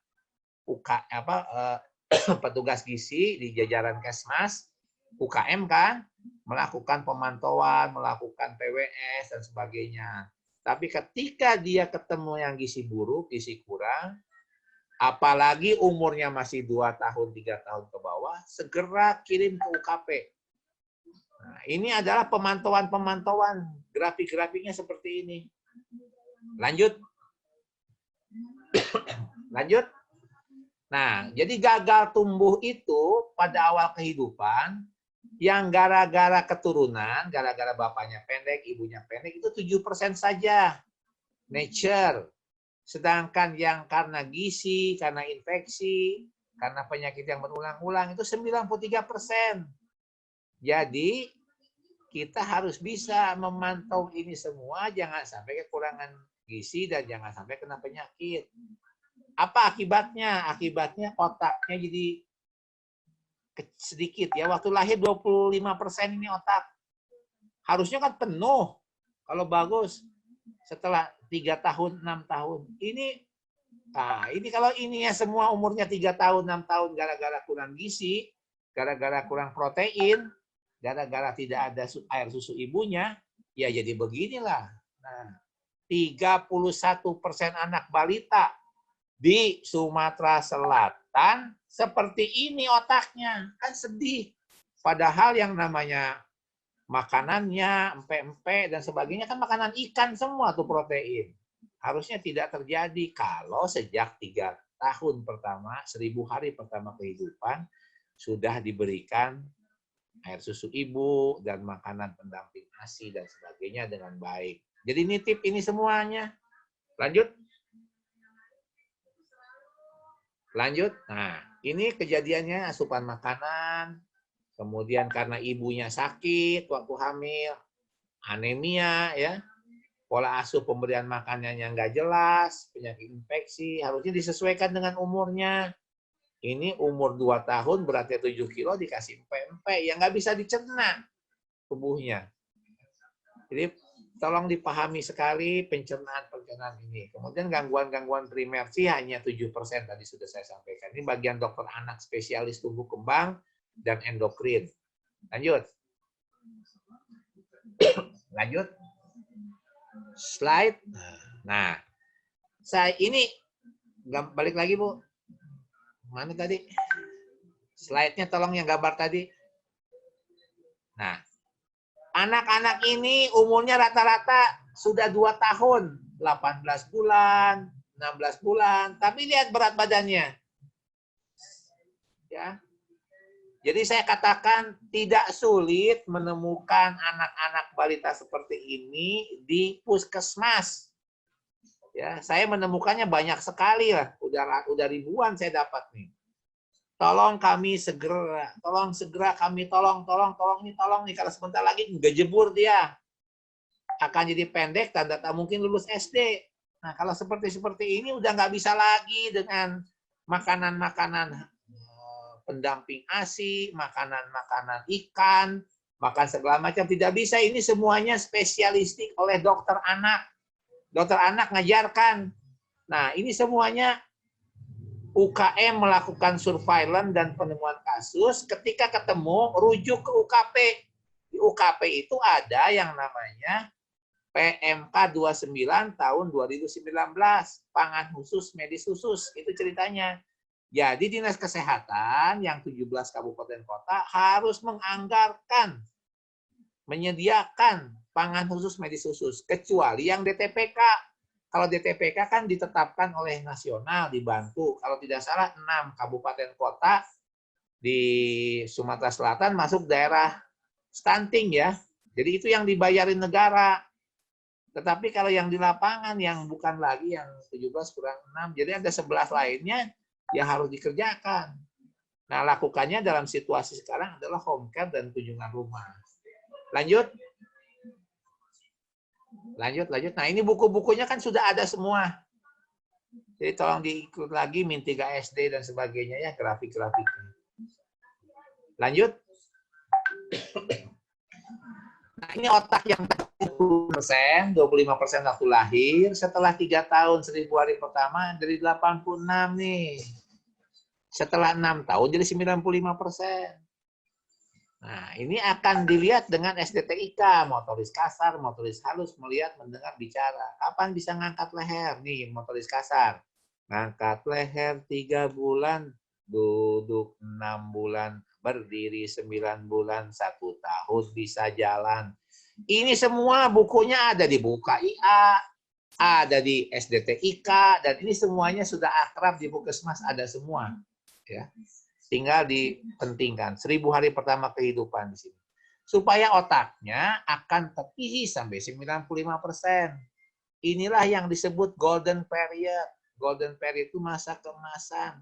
petugas gizi di jajaran Kesmas, UKM kan, melakukan pemantauan, melakukan PWS, dan sebagainya. Tapi ketika dia ketemu yang gizi buruk, gizi kurang, apalagi umurnya masih 2 tahun, 3 tahun ke bawah, segera kirim ke UKP. Nah, ini adalah pemantauan-pemantauan, grafik-grafiknya seperti ini. Lanjut. Lanjut. Nah, jadi gagal tumbuh itu pada awal kehidupan, yang gara-gara keturunan, gara-gara bapaknya pendek, ibunya pendek, itu 7% saja. Nature. Sedangkan yang karena gizi, karena infeksi, karena penyakit yang berulang-ulang, itu 93%. Jadi, kita harus bisa memantau ini semua, jangan sampai kekurangan gizi dan jangan sampai kena penyakit. Apa akibatnya? Akibatnya otaknya jadi sedikit ya. Waktu lahir 25% ini otak. Harusnya kan penuh. Kalau bagus setelah 3 tahun, 6 tahun. Ini kalau ini ya semua umurnya 3 tahun, 6 tahun gara-gara kurang gizi, gara-gara kurang protein, gara-gara tidak ada air susu ibunya, ya jadi beginilah. Nah, 31% anak balita di Sumatera Selatan seperti ini otaknya. Kan sedih. Padahal yang namanya makanannya, empek-empek dan sebagainya kan makanan ikan semua tuh protein. Harusnya tidak terjadi kalau sejak 3 tahun pertama, 1000 hari pertama kehidupan, sudah diberikan air susu ibu dan makanan pendamping ASI dan sebagainya dengan baik. Jadi nitip ini semuanya. Lanjut. Lanjut. Nah, ini kejadiannya asupan makanan, kemudian karena ibunya sakit waktu hamil, anemia, ya, pola asuh pemberian makanannya nggak jelas, penyakit infeksi, harusnya disesuaikan dengan umurnya. Ini umur 2 tahun beratnya 7 kilo dikasih empek-empek, yang nggak bisa dicerna tubuhnya. Jadi tolong dipahami sekali pencernaan ini. Kemudian gangguan-gangguan primer sih hanya 7% tadi sudah saya sampaikan. Ini bagian dokter anak spesialis tumbuh kembang dan endokrin. Lanjut. Lanjut. Slide. Nah, saya ini balik lagi, Bu. Mana tadi? Slide-nya tolong yang gambar tadi. Nah, anak-anak ini umurnya rata-rata sudah 2 tahun, 18 bulan, 16 bulan, tapi lihat berat badannya. Ya. Jadi saya katakan tidak sulit menemukan anak-anak balita seperti ini di puskesmas. Ya, saya menemukannya banyak sekali lah, udah ribuan saya dapat nih. Tolong kami segera, tolong kami tolong nih kalau sebentar lagi ngejebur dia. Akan jadi pendek, tanda tak mungkin lulus SD. Nah, kalau seperti ini udah nggak bisa lagi dengan makanan-makanan pendamping ASI, makanan-makanan ikan, makan segala macam, tidak bisa. Ini semuanya spesialistik oleh dokter anak. Dokter anak ngajarkan. Nah, ini semuanya UKM melakukan surveillance dan penemuan kasus, ketika ketemu rujuk ke UKP. Di UKP itu ada yang namanya PMK 29 tahun 2019, pangan khusus, medis khusus, itu ceritanya. Jadi Dinas Kesehatan yang 17 kabupaten kota harus menganggarkan, menyediakan pangan khusus, medis khusus, kecuali yang DTPK. Kalau DTPK kan ditetapkan oleh nasional, dibantu. Kalau tidak salah 6 kabupaten kota di Sumatera Selatan masuk daerah stunting ya. Jadi itu yang dibayarin negara. Tetapi kalau yang di lapangan yang bukan lagi yang 17 kurang 6, jadi ada 11 lainnya yang harus dikerjakan. Nah, lakukannya dalam situasi sekarang adalah home care dan kunjungan rumah. Lanjut. Lanjut. Nah, ini buku-bukunya kan sudah ada semua. Jadi tolong diikut lagi Min 3 SD dan sebagainya ya, grafik-grafiknya. Lanjut. Nah, ini otak yang 20%, 25% waktu lahir, setelah 3 tahun 1000 hari pertama dari 86 nih. Setelah 6 tahun jadi 95%. Nah, ini akan dilihat dengan SDTIK, motoris kasar, motoris halus, melihat, mendengar, bicara. Kapan bisa ngangkat leher? Nih, motoris kasar. Ngangkat leher 3 bulan, duduk 6 bulan, berdiri 9 bulan, 1 tahun bisa jalan. Ini semua bukunya ada di buku KIA, ada di SDTIK, dan ini semuanya sudah akrab di Puskesmas, ada semua. Ya. Tinggal dipentingkan 1000 hari pertama kehidupan di sini. Supaya otaknya akan terisi sampai 95%. Inilah yang disebut golden period. Golden period itu masa keemasan.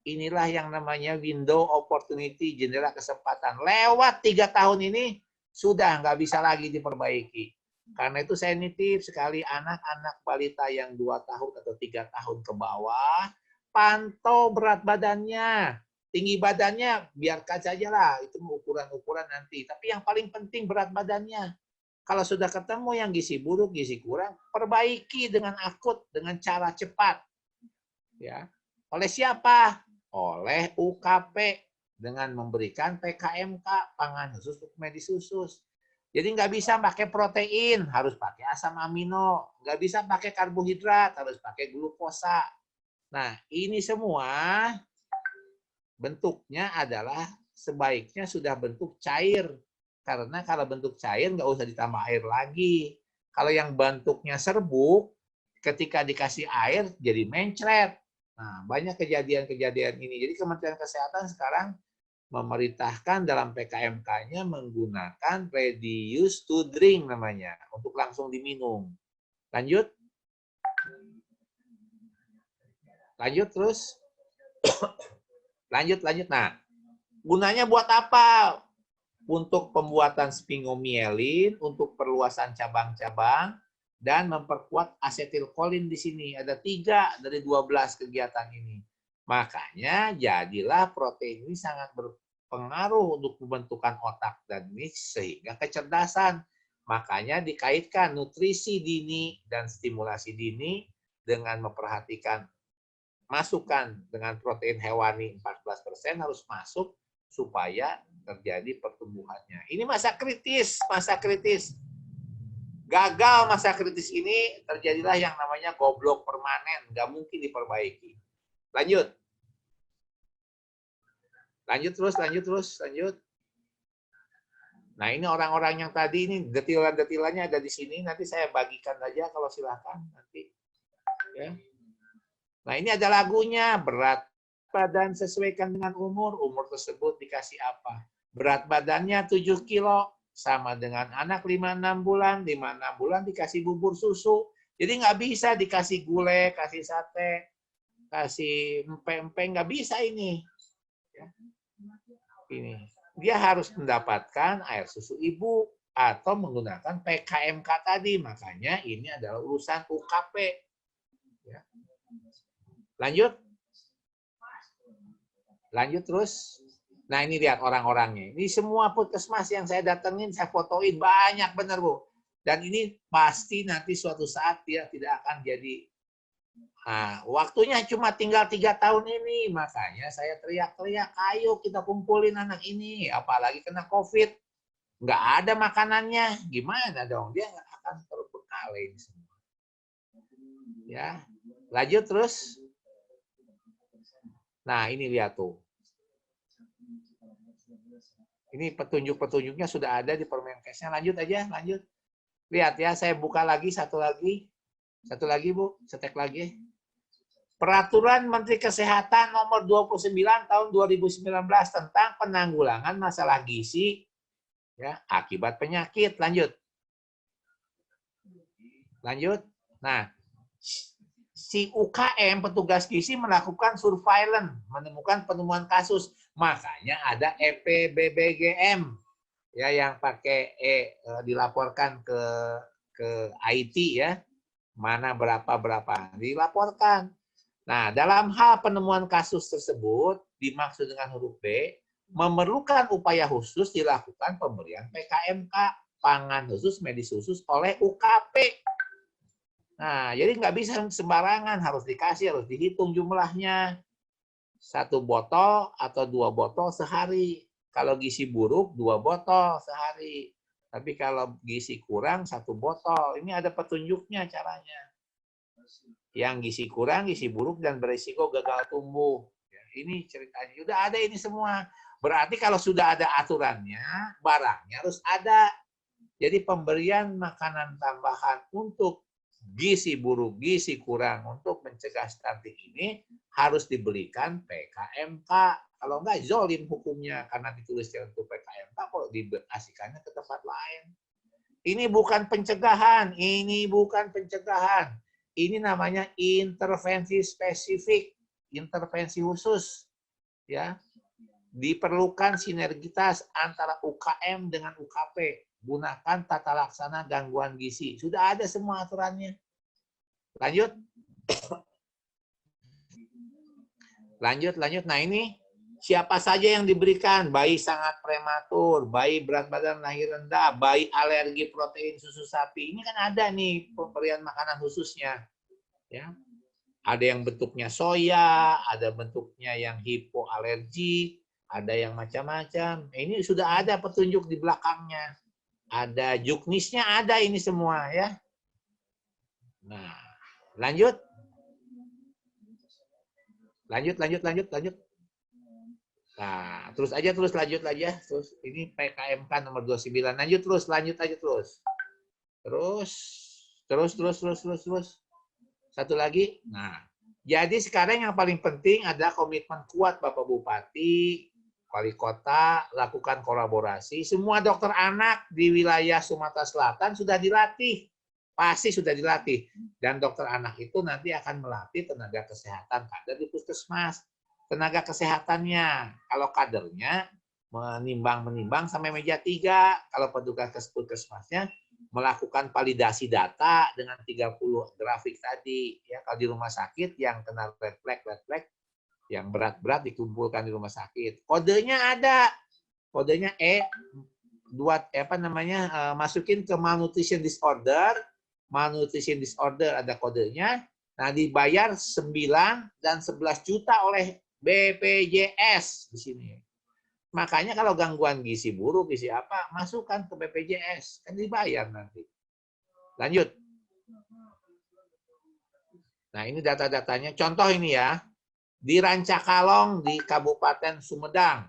Inilah yang namanya window opportunity, jendela kesempatan. Lewat 3 tahun ini sudah nggak bisa lagi diperbaiki. Karena itu saya nitip sekali anak-anak balita yang 2 tahun atau 3 tahun ke bawah, pantau berat badannya. Tinggi badannya biarkan saja lah, itu ukuran-ukuran nanti. Tapi yang paling penting berat badannya. Kalau sudah ketemu yang gizi buruk, gizi kurang, perbaiki dengan akut, dengan cara cepat. Ya. Oleh siapa? Oleh UKP dengan memberikan PKMK, pangan khusus untuk medis khusus. Jadi nggak bisa pakai protein, harus pakai asam amino. Nggak bisa pakai karbohidrat, harus pakai glukosa. Nah, ini semua bentuknya adalah sebaiknya sudah bentuk cair. Karena kalau bentuk cair nggak usah ditambah air lagi. Kalau yang bentuknya serbuk, ketika dikasih air jadi mencret. Nah, banyak kejadian-kejadian ini. Jadi Kementerian Kesehatan sekarang memerintahkan dalam PKMK-nya menggunakan ready use to drink namanya. Untuk langsung diminum. Lanjut. Lanjut terus. Lanjut. Nah, gunanya buat apa? Untuk pembuatan sphingomyelin, untuk perluasan cabang-cabang, dan memperkuat asetilkolin di sini. Ada 3 dari 12 kegiatan ini. Makanya jadilah protein ini sangat berpengaruh untuk pembentukan otak dan ini sehingga kecerdasan. Makanya dikaitkan nutrisi dini dan stimulasi dini dengan memperhatikan masukan dengan protein hewani 14% harus masuk supaya terjadi pertumbuhannya. Ini masa kritis, Gagal masa kritis ini terjadilah yang namanya goblok permanen, nggak mungkin diperbaiki. Lanjut. Lanjut. Nah, ini orang-orang yang tadi ini detilan-detilannya ada di sini, nanti saya bagikan aja kalau silakan nanti. Ya. Nah, ini ada lagunya, berat badan sesuaikan dengan umur tersebut dikasih apa. Berat badannya 7 kilo, sama dengan anak 5-6 bulan, 5-6 bulan dikasih bubur susu. Jadi nggak bisa dikasih gulai, kasih sate, kasih empeng-empeng, nggak bisa ini. Ya. Ini. Dia harus mendapatkan air susu ibu atau menggunakan PKMK tadi. Makanya ini adalah urusan UKP. Ya. Lanjut terus. Nah, ini lihat orang-orangnya. Ini semua puskesmas yang saya datengin, saya fotoin banyak benar, Bu. Dan ini pasti nanti suatu saat dia tidak akan jadi Nah, waktunya cuma tinggal 3 tahun ini, makanya saya teriak-teriak, ayo kita kumpulin anak ini, apalagi kena COVID, nggak ada makanannya, gimana dong? Dia nggak akan terbekali ini semua. Ya, lanjut terus. Nah, ini lihat tuh. Ini petunjuk-petunjuknya sudah ada di Permenkesnya. Lanjut aja, lanjut. Lihat ya, saya buka lagi satu lagi. Satu lagi, Bu. Setek lagi. Peraturan Menteri Kesehatan nomor 29 tahun 2019 tentang penanggulangan masalah gizi ya, akibat penyakit. Lanjut. Lanjut. Nah, si UKM petugas gizi melakukan surveillance, menemukan penemuan kasus. Makanya ada EPBBGM ya yang pakai dilaporkan ke IT ya. Mana berapa dilaporkan. Nah, dalam hal penemuan kasus tersebut dimaksud dengan huruf B, memerlukan upaya khusus dilakukan pemberian PKMK, pangan khusus, medis khusus oleh UKP. Nah, jadi nggak bisa sembarangan, harus dikasih, harus dihitung jumlahnya. 1 botol atau 2 botol sehari. Kalau gizi buruk, 2 botol sehari. Tapi kalau gizi kurang, 1 botol. Ini ada petunjuknya caranya. Yang gizi kurang, gizi buruk, dan berisiko gagal tumbuh. Ya, ini ceritanya. Sudah ada ini semua. Berarti kalau sudah ada aturannya, barangnya harus ada. Jadi pemberian makanan tambahan untuk gizi buruk, gizi kurang untuk mencegah stunting ini harus dibelikan PKMK. Kalau enggak, zolim hukumnya karena ditulisnya untuk PKMK, kok dikasihkannya ke tempat lain. Ini bukan pencegahan, ini bukan pencegahan. Ini namanya intervensi spesifik, intervensi khusus. Ya, diperlukan sinergitas antara UKM dengan UKP. Gunakan tata laksana gangguan gizi. Sudah ada semua aturannya. Lanjut. Lanjut. Nah ini siapa saja yang diberikan? Bayi sangat prematur, bayi berat badan lahir rendah, bayi alergi protein susu sapi. Ini kan ada nih pemberian makanan khususnya. Ya. Ada yang bentuknya soya, ada bentuknya yang hipoalergi, ada yang macam-macam. Ini sudah ada petunjuk di belakangnya. Ada juknisnya, ada ini semua ya. Nah, lanjut. Lanjut. Nah, terus lanjut aja. Terus ini PKMK nomor 29. Lanjut aja terus. Terus. Satu lagi. Nah, jadi sekarang yang paling penting adalah komitmen kuat Bapak Bupati, Wali Kota, lakukan kolaborasi. Semua dokter anak di wilayah Sumatera Selatan sudah dilatih. Pasti sudah dilatih. Dan dokter anak itu nanti akan melatih tenaga kesehatan kader di puskesmas. Tenaga kesehatannya, kalau kadernya menimbang sampai meja 3. Kalau petugas puskesmasnya melakukan validasi data dengan 30 grafik tadi. Ya, kalau di rumah sakit yang kena red flag, yang berat-berat dikumpulkan di rumah sakit. Kodenya ada. Kodenya masukin ke malnutrition disorder. Malnutrition disorder ada kodenya. Nah, dibayar 9 dan 11 juta oleh BPJS di sini. Makanya kalau gangguan gizi buruk, gizi apa, masukkan ke BPJS. Kan dibayar nanti. Lanjut. Nah, ini data-datanya. Contoh ini ya. Di Rancakalong, di Kabupaten Sumedang.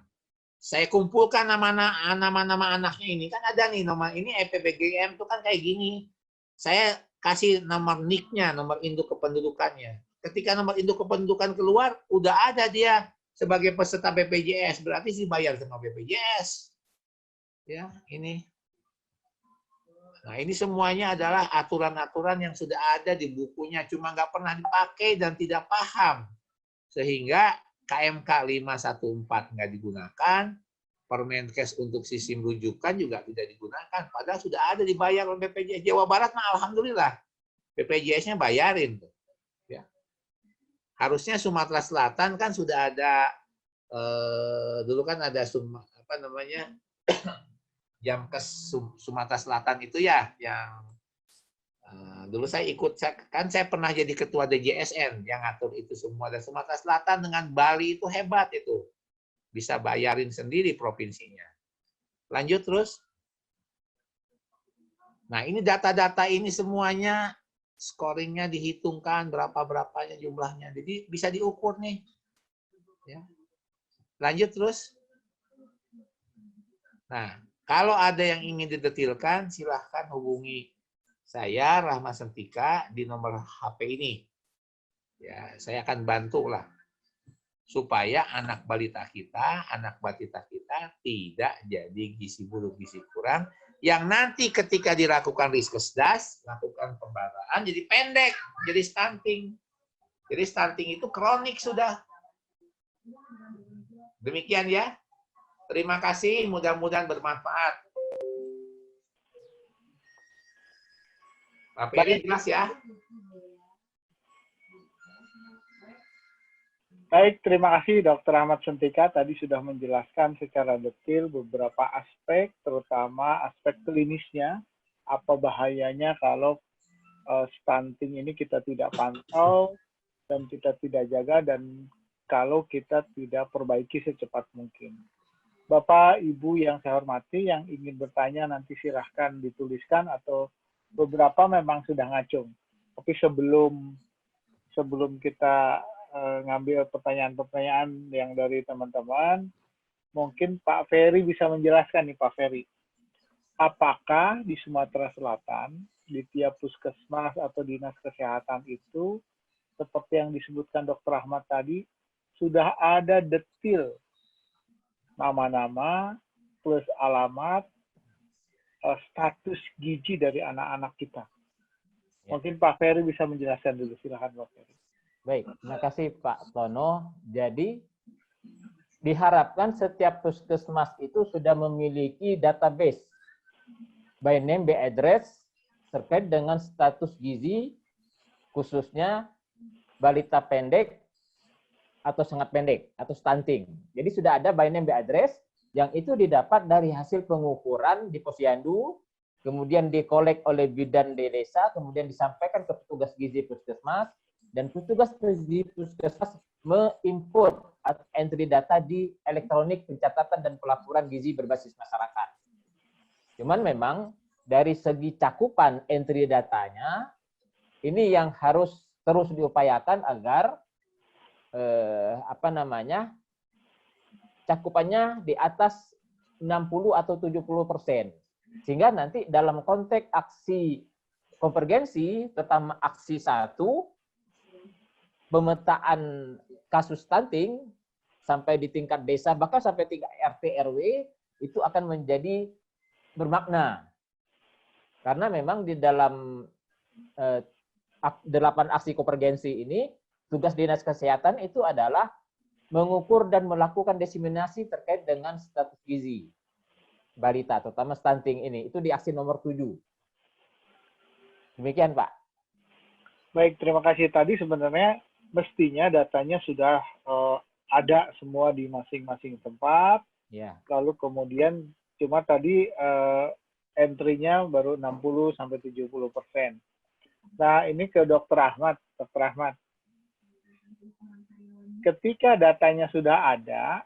Saya kumpulkan nama-nama anaknya ini. Kan ada nih, nomor ini EPBGM itu kan kayak gini. Saya kasih nomor NIK-nya, nomor induk kependudukannya. Ketika nomor induk kependudukan keluar, udah ada dia sebagai peserta BPJS. Berarti dibayar sama BPJS. Ya, ini. Nah, ini semuanya adalah aturan-aturan yang sudah ada di bukunya. Cuma nggak pernah dipakai dan tidak paham. Sehingga KMK 514 nggak digunakan, Permenkes untuk sistem rujukan juga tidak digunakan. Padahal sudah ada dibayar oleh BPJS. Jawa Barat mah alhamdulillah BPJS-nya bayarin. Ya. Harusnya Sumatera Selatan kan sudah ada dulu kan ada Jamkes Sumatera Selatan itu ya yang Dulu saya ikut, kan saya pernah jadi ketua DJSN yang ngatur itu semua. Dan Sumatera Selatan dengan Bali itu hebat itu. Bisa bayarin sendiri provinsinya. Lanjut terus. Nah ini data-data ini semuanya scoringnya dihitungkan berapa-berapanya jumlahnya. Jadi bisa diukur nih. Ya. Lanjut terus. Nah, kalau ada yang ingin didetilkan, silahkan hubungi saya, Rahmat Sentika, di nomor HP ini. Ya, saya akan bantu lah. Supaya anak balita kita, anak batita kita tidak jadi gizi buruk, gizi kurang. Yang nanti ketika dilakukan riskesdas, lakukan pembaraan, jadi pendek, jadi stunting. Jadi stunting itu kronik sudah. Demikian ya. Terima kasih, mudah-mudahan bermanfaat. Pak Ferry jelas ya? Baik, terima kasih Dr. Ahmad Sentika. Tadi sudah menjelaskan secara detail beberapa aspek, terutama aspek klinisnya, apa bahayanya kalau stunting ini kita tidak pantau dan kita tidak jaga, dan kalau kita tidak perbaiki secepat mungkin. Bapak, Ibu yang saya hormati, yang ingin bertanya nanti silahkan dituliskan, atau beberapa memang sudah ngacung. Tapi sebelum kita ngambil pertanyaan-pertanyaan yang dari teman-teman, mungkin Pak Ferry bisa menjelaskan nih Pak Ferry. Apakah di Sumatera Selatan, di tiap puskesmas atau dinas kesehatan itu, seperti yang disebutkan Dr. Ahmad tadi, sudah ada detil nama-nama plus alamat status gizi dari anak-anak kita. Mungkin Pak Ferry bisa menjelaskan dulu. Silakan Pak Ferry. Baik, terima kasih Pak Tono. Jadi diharapkan setiap puskesmas itu sudah memiliki database by name, by address terkait dengan status gizi, khususnya balita pendek atau sangat pendek atau stunting. Jadi sudah ada by name, by address yang itu didapat dari hasil pengukuran di posyandu, kemudian dikolek oleh bidan di desa, kemudian disampaikan ke petugas gizi puskesmas, dan petugas gizi puskesmas menginput entry data di elektronik pencatatan dan pelaporan gizi berbasis masyarakat. Cuman memang dari segi cakupan entry datanya, ini yang harus terus diupayakan agar cakupannya di atas 60 atau 70%. Sehingga nanti dalam konteks aksi konvergensi, terutama aksi 1, pemetaan kasus stunting sampai di tingkat desa, bahkan sampai tingkat RT RW, itu akan menjadi bermakna. Karena memang di dalam 8 aksi konvergensi ini, tugas dinas kesehatan itu adalah mengukur dan melakukan diseminasi terkait dengan status gizi balita, terutama stunting ini. Itu di aksi nomor 7. Demikian, Pak. Baik, terima kasih. Tadi sebenarnya mestinya datanya sudah ada semua di masing-masing tempat. Ya. Lalu kemudian cuma tadi entry-nya baru 60-70%. Nah, ini ke Dr. Ahmad. Dr. Ahmad, ketika datanya sudah ada,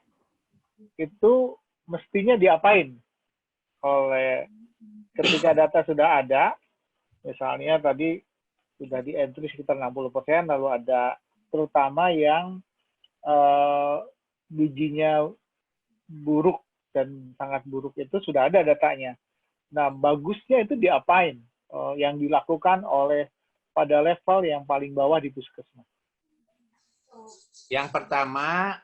itu mestinya diapain? Ketika data sudah ada, misalnya tadi sudah di entry sekitar 60%, lalu ada terutama yang bijinya buruk dan sangat buruk itu sudah ada datanya. Nah, bagusnya itu diapain? Yang dilakukan oleh pada level yang paling bawah di puskesmas. Yang pertama,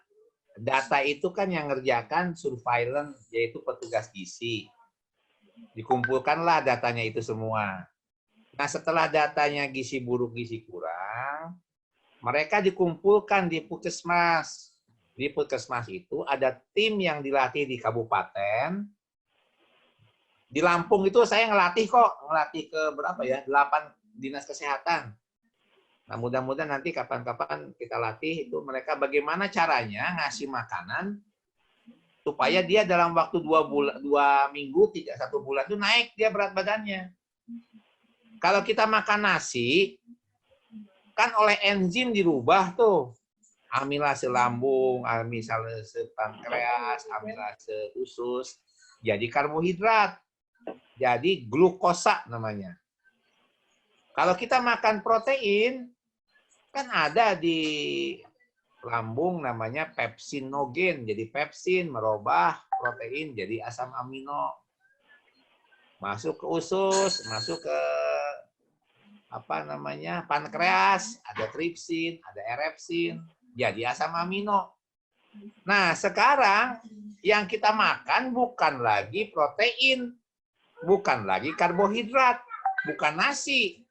data itu kan yang ngerjakan surveillance, yaitu petugas gizi. Dikumpulkanlah datanya itu semua. Nah, setelah datanya gizi buruk, gizi kurang, mereka dikumpulkan di puskesmas. Di puskesmas itu ada tim yang dilatih di kabupaten. Di Lampung itu saya ngelatih ke berapa ya? 8 dinas kesehatan. Nah, mudah-mudahan nanti kapan-kapan kita latih itu mereka bagaimana caranya ngasih makanan supaya dia dalam waktu 2 minggu, 1 bulan itu naik dia berat badannya. Kalau kita makan nasi, kan oleh enzim dirubah tuh. Amilase lambung, amilase pankreas, amilase usus, jadi karbohidrat. Jadi glukosa namanya. Kalau kita makan protein, kan ada di lambung namanya pepsinogen. Jadi pepsin merubah protein jadi asam amino. Masuk ke usus, masuk ke apa namanya pankreas, ada tripsin, ada erepsin, jadi asam amino. Nah, sekarang yang kita makan bukan lagi protein, bukan lagi karbohidrat, bukan nasi,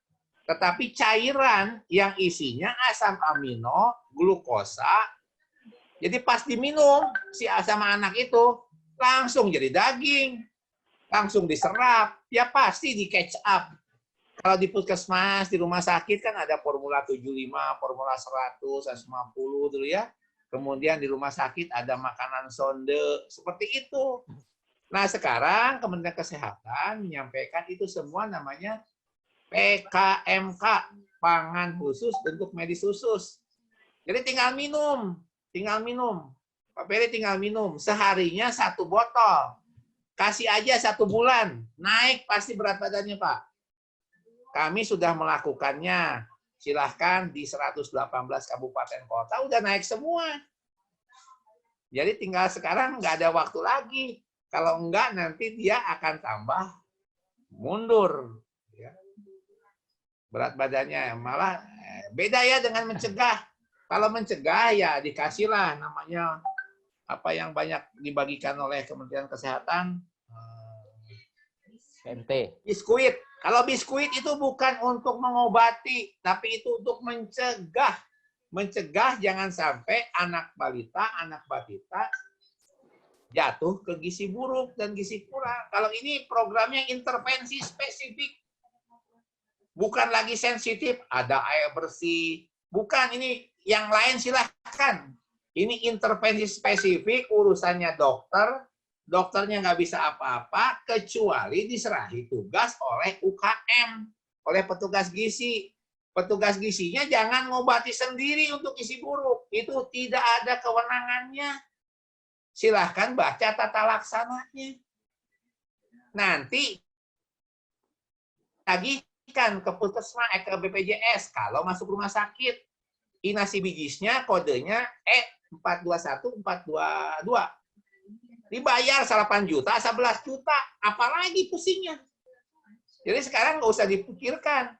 tetapi cairan yang isinya asam amino, glukosa. Jadi pas diminum si asam anak itu langsung jadi daging, langsung diserap, ya pasti di catch up. Kalau di puskesmas, di rumah sakit kan ada formula 75, formula 100, 150 dulu ya. Kemudian di rumah sakit ada makanan sonde, seperti itu. Nah sekarang Kementerian Kesehatan menyampaikan itu semua namanya PKMK, pangan khusus untuk medis khusus. Jadi tinggal minum. Pak Peri tinggal minum. Seharinya 1 botol. Kasih aja 1 bulan, naik pasti berat badannya Pak. Kami sudah melakukannya. Silahkan di 118 kabupaten kota udah naik semua. Jadi tinggal sekarang nggak ada waktu lagi. Kalau enggak nanti dia akan tambah mundur. Ya. Berat badannya malah beda ya dengan mencegah. Kalau mencegah ya dikasihlah namanya apa yang banyak dibagikan oleh Kementerian Kesehatan. PMT. Biskuit. Kalau biskuit itu bukan untuk mengobati, tapi itu untuk mencegah. Mencegah jangan sampai anak balita, anak batita jatuh ke gizi buruk dan gizi kurang. Kalau ini programnya intervensi spesifik. Bukan lagi sensitif, ada air bersih. Bukan, ini yang lain silahkan. Ini intervensi spesifik, urusannya dokter. Dokternya nggak bisa apa-apa, kecuali diserahi tugas oleh UKM, oleh petugas gizi. Petugas gizinya jangan ngobati sendiri untuk gizi buruk. Itu tidak ada kewenangannya. Silahkan baca tata laksananya. Nanti tagihkan ke puskesmas, ke BPJS kalau masuk rumah sakit. Inasi bigisnya kodenya E421422. Dibayar 8 juta, 11 juta, apalagi pusingnya. Jadi sekarang nggak usah dipikirkan.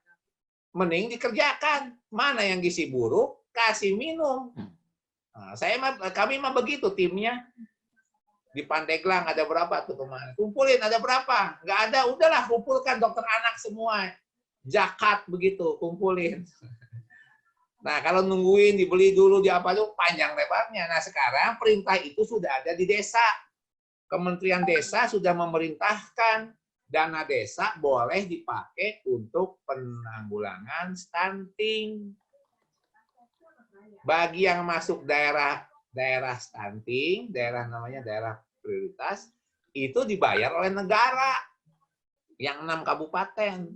Mending dikerjakan. Mana yang gizi buruk, kasih minum. Nah, kami mah begitu timnya. Di Pandeglang ada berapa tuh kemarin? Kumpulin ada berapa? Nggak ada, udahlah kumpulkan dokter anak semua. Zakat begitu, kumpulin. Nah, kalau nungguin dibeli dulu di apa dulu panjang lebarnya. Nah, sekarang perintah itu sudah ada di desa. Kementerian Desa sudah memerintahkan dana desa boleh dipakai untuk penanggulangan stunting. Bagi yang masuk daerah stunting, daerah namanya daerah prioritas, itu dibayar oleh negara. Yang 6 kabupaten.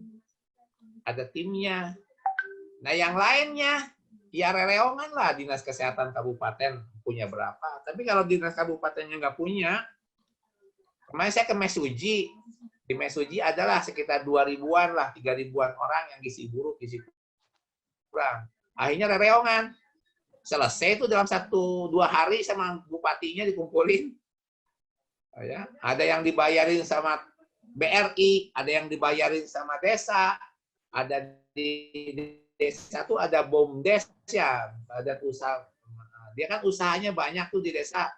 Ada timnya. Nah, yang lainnya, ya rereongan lah Dinas Kesehatan Kabupaten punya berapa. Tapi kalau Dinas Kabupatennya nggak punya, kemarin saya ke Mesuji. Di Mesuji adalah sekitar 2.000-an lah, 3.000-an orang yang gizi buruk, gizi kurang. Akhirnya rereongan. Selesai itu dalam 1-2 hari sama bupatinya dikumpulin. Ya, ada yang dibayarin sama BRI, ada yang dibayarin sama desa, ada di desa tuh ada BUMDes ya, ada usaha. Dia kan usahanya banyak tuh di desa.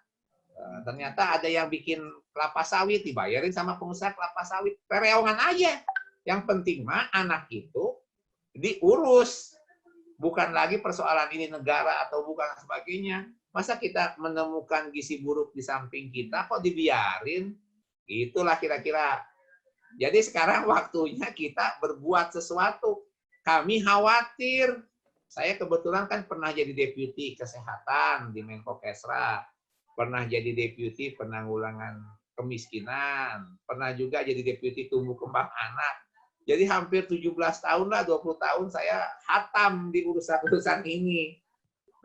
Ternyata ada yang bikin kelapa sawit, dibayarin sama pengusaha kelapa sawit. Rereongan aja. Yang penting mah anak itu diurus. Bukan lagi persoalan ini negara atau bukan sebagainya. Masa kita menemukan gizi buruk di samping kita, kok dibiarin? Itulah kira-kira. Jadi sekarang waktunya kita berbuat sesuatu. Kami khawatir. Saya kebetulan kan pernah jadi deputi kesehatan di Menko Kesra. Pernah jadi deputi penanggulangan kemiskinan, pernah juga jadi deputi tumbuh kembang anak. Jadi hampir 17 tahun lah, 20 tahun saya hatam di urusan-urusan ini.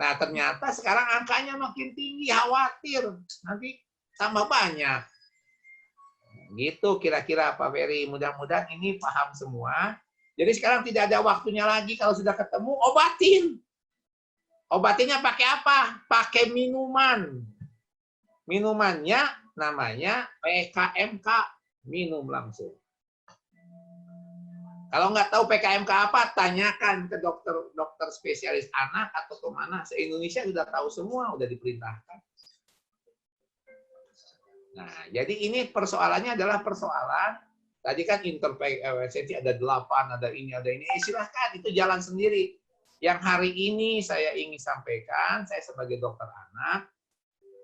Nah, ternyata sekarang angkanya makin tinggi, khawatir. Nanti tambah banyak. Gitu kira-kira Pak Ferry. Mudah-mudahan ini paham semua. Jadi sekarang tidak ada waktunya lagi kalau sudah ketemu, obatin. Obatinnya pakai apa? Pakai minuman. Minumannya namanya PKMK. Minum langsung. Kalau nggak tahu PKMK apa, tanyakan ke dokter spesialis anak atau kemana. Se-Indonesia sudah tahu semua, udah diperintahkan. Nah, jadi ini persoalannya adalah persoalan, tadi kan intervensi ada 8, ada ini. Silahkan, itu jalan sendiri. Yang hari ini saya ingin sampaikan, saya sebagai dokter anak,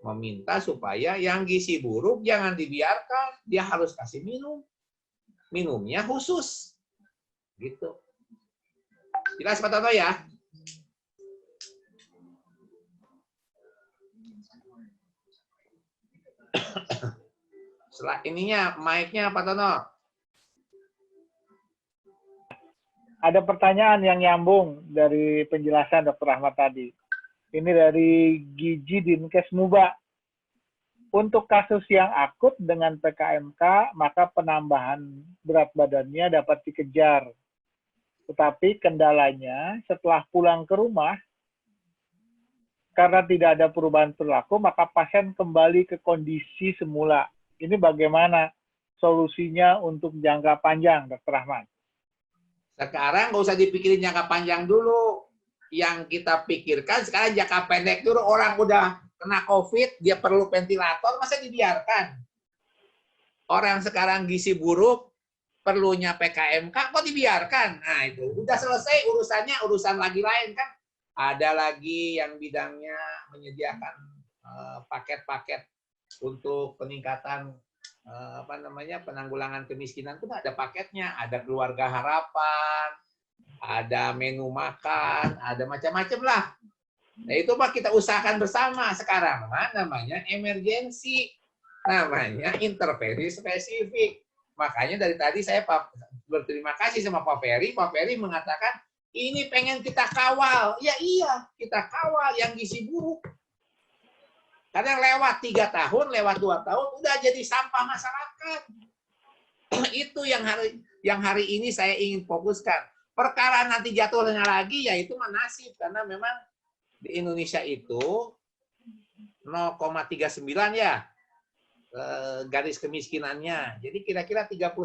meminta supaya yang gizi buruk jangan dibiarkan, dia harus kasih minum. Minumnya khusus. Gitu. Jelas Pak Toto ya? Setelah ininya, mic-nya Pak Tono. Ada pertanyaan yang nyambung dari penjelasan Dr. Ahmad tadi. Ini dari Giji Dinkes Muba. Untuk kasus yang akut dengan PKMK, maka penambahan berat badannya dapat dikejar. Tetapi kendalanya setelah pulang ke rumah, karena tidak ada perubahan perilaku, maka pasien kembali ke kondisi semula. Ini bagaimana solusinya untuk jangka panjang, Dr. Ahmad? Sekarang nggak usah dipikirin jangka panjang dulu. Yang kita pikirkan sekarang jangka pendek dulu. Orang udah kena COVID, dia perlu ventilator, masa dibiarkan? Orang sekarang gizi buruk, perlunya PKMK, kok dibiarkan? Nah itu, udah selesai urusannya, urusan lagi lain kan. Ada lagi yang bidangnya menyediakan paket-paket untuk peningkatan penanggulangan kemiskinan pun ada paketnya, ada keluarga harapan, ada menu makan, ada macam-macam lah. Nah itu Pak kita usahakan bersama sekarang. Namanya emergensi, namanya intervensi spesifik. Makanya dari tadi saya berterima kasih sama Pak Ferry. Pak Ferry mengatakan ini pengen kita kawal. Ya iya, kita kawal yang gizi buruk. Karena lewat 3 tahun, lewat 2 tahun, udah jadi sampah masyarakat. Itu yang hari ini saya ingin fokuskan. Perkara nanti jatuhnya lagi, yaitu nasib. Karena memang di Indonesia itu 0,39 ya garis kemiskinannya. Jadi kira-kira 39%.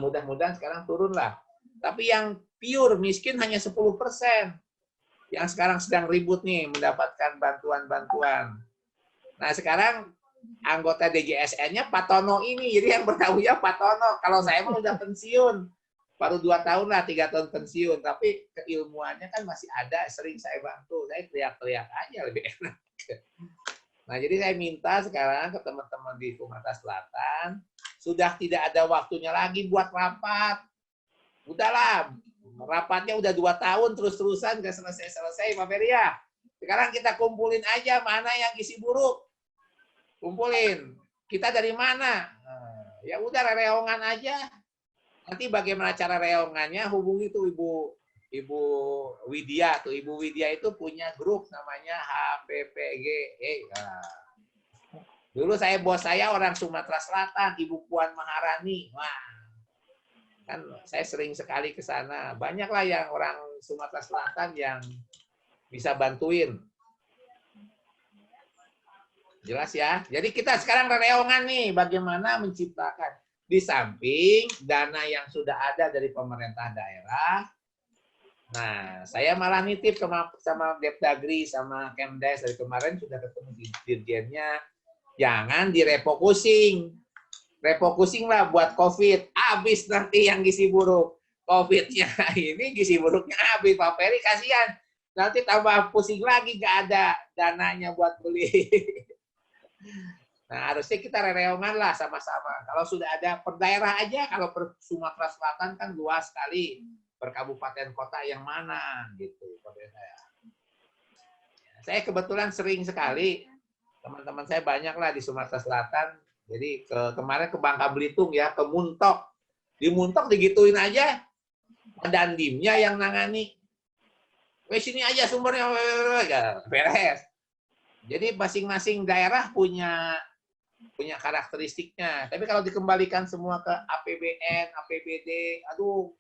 Mudah-mudahan sekarang turun lah. Tapi yang pure miskin hanya 10%. Yang sekarang sedang ribut nih mendapatkan bantuan-bantuan. Nah sekarang anggota DJSN-nya Pak Tono ini. Jadi yang bertanggung jawab Pak Tono. Kalau saya mah udah pensiun. Baru 2 tahun lah, 3 tahun pensiun. Tapi keilmuannya kan masih ada. Sering saya bantu. Saya teriak-teriak aja lebih enak. Nah, jadi saya minta sekarang ke teman-teman di Sumatera Selatan, sudah tidak ada waktunya lagi buat rapat. Udahlah, rapatnya udah 2 tahun terus-terusan, nggak selesai-selesai, Pak Ferry ya. Sekarang kita kumpulin aja mana yang gizi buruk. Kumpulin. Kita dari mana? Ya udah, reongan aja. Nanti bagaimana cara reongannya, hubungi tuh Ibu Widya tuh, Ibu Widya itu punya grup namanya HPPGE. Nah, dulu bos saya orang Sumatera Selatan, Ibu Puan Maharani. Wah, kan saya sering sekali ke sana. Banyaklah yang orang Sumatera Selatan yang bisa bantuin. Jelas ya. Jadi kita sekarang reongan nih, bagaimana menciptakan di samping dana yang sudah ada dari pemerintah daerah. Nah, saya malah nitip sama Depdagri, sama Kemdes dari kemarin sudah ketemu dirjennya. Jangan direfocusing. Refocusing lah buat COVID. Habis nanti yang gizi buruk. COVID-nya ini gizi buruknya habis. Pak Ferry kasihan. Nanti tambah pusing lagi, nggak ada dananya buat beli. Nah, harusnya kita reongan lah sama-sama. Kalau sudah ada per daerah aja, kalau per Sumatera Selatan kan luas sekali. Per kabupaten kota yang mana gitu. Saya kebetulan sering sekali, teman-teman saya banyak lah di Sumatera Selatan. Jadi kemarin ke Bangka Belitung ya, ke Muntok. Dimuntok digituin aja. Dandimnya yang nangani. Sini aja sumbernya, beres. Jadi masing-masing daerah punya karakteristiknya. Tapi kalau dikembalikan semua ke APBN, APBD, aduh,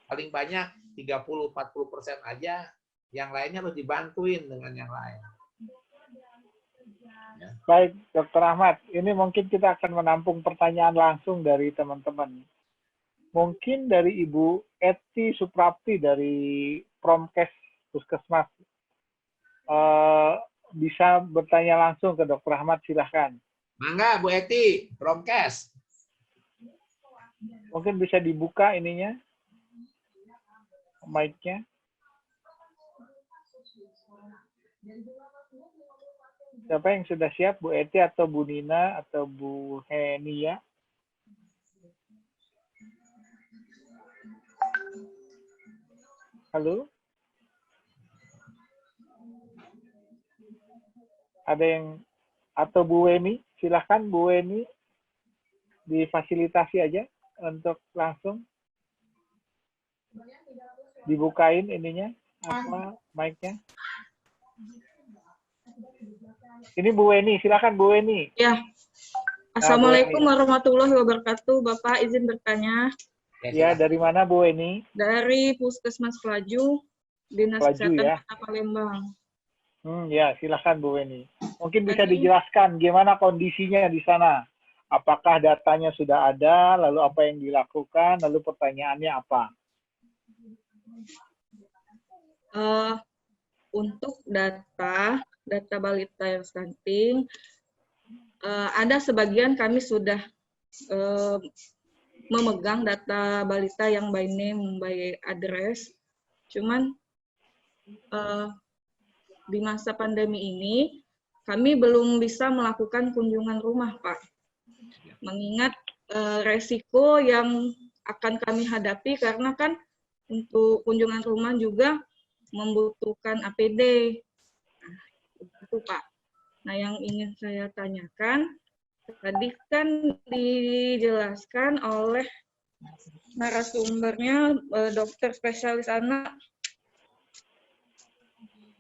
paling banyak 30-40% aja. Yang lainnya harus dibantuin dengan yang lain. Ya. Baik, Dr. Ahmad. Ini mungkin kita akan menampung pertanyaan langsung dari teman-teman. Mungkin dari Ibu Eti Suprapti dari Promkes Puskesmas. Bisa bertanya langsung ke Dr. Ahmad, silahkan. Mangga, Bu Eti, Promkes. Mungkin bisa dibuka ininya, mic-nya. Siapa yang sudah siap, Bu Eti atau Bu Nina atau Bu Henia? Halo? Ada yang, atau Bu Weni? Silahkan Bu Weni, difasilitasi aja untuk langsung dibukain ininya, apa mic-nya. Ini Bu Weni, silakan Bu Weni. Ya. Assalamualaikum warahmatullahi wabarakatuh. Bapak izin bertanya. Ya, dari mana Bu Weni? Dari Puskesmas Pelaju, Dinas Pelaju, Kesehatan ya. Kota Palembang. Ya, silakan Bu Weni. Mungkin bisa dijelaskan gimana kondisinya di sana. Apakah datanya sudah ada, lalu apa yang dilakukan, lalu pertanyaannya apa? Untuk data balita yang stunting, ada sebagian kami sudah memegang data balita yang by name, by address. Cuman di masa pandemi ini, kami belum bisa melakukan kunjungan rumah, Pak. Mengingat resiko yang akan kami hadapi, karena kan untuk kunjungan rumah juga membutuhkan APD. Nah, itu Pak. Nah, yang ingin saya tanyakan, tadi kan dijelaskan oleh narasumbernya, dokter spesialis anak,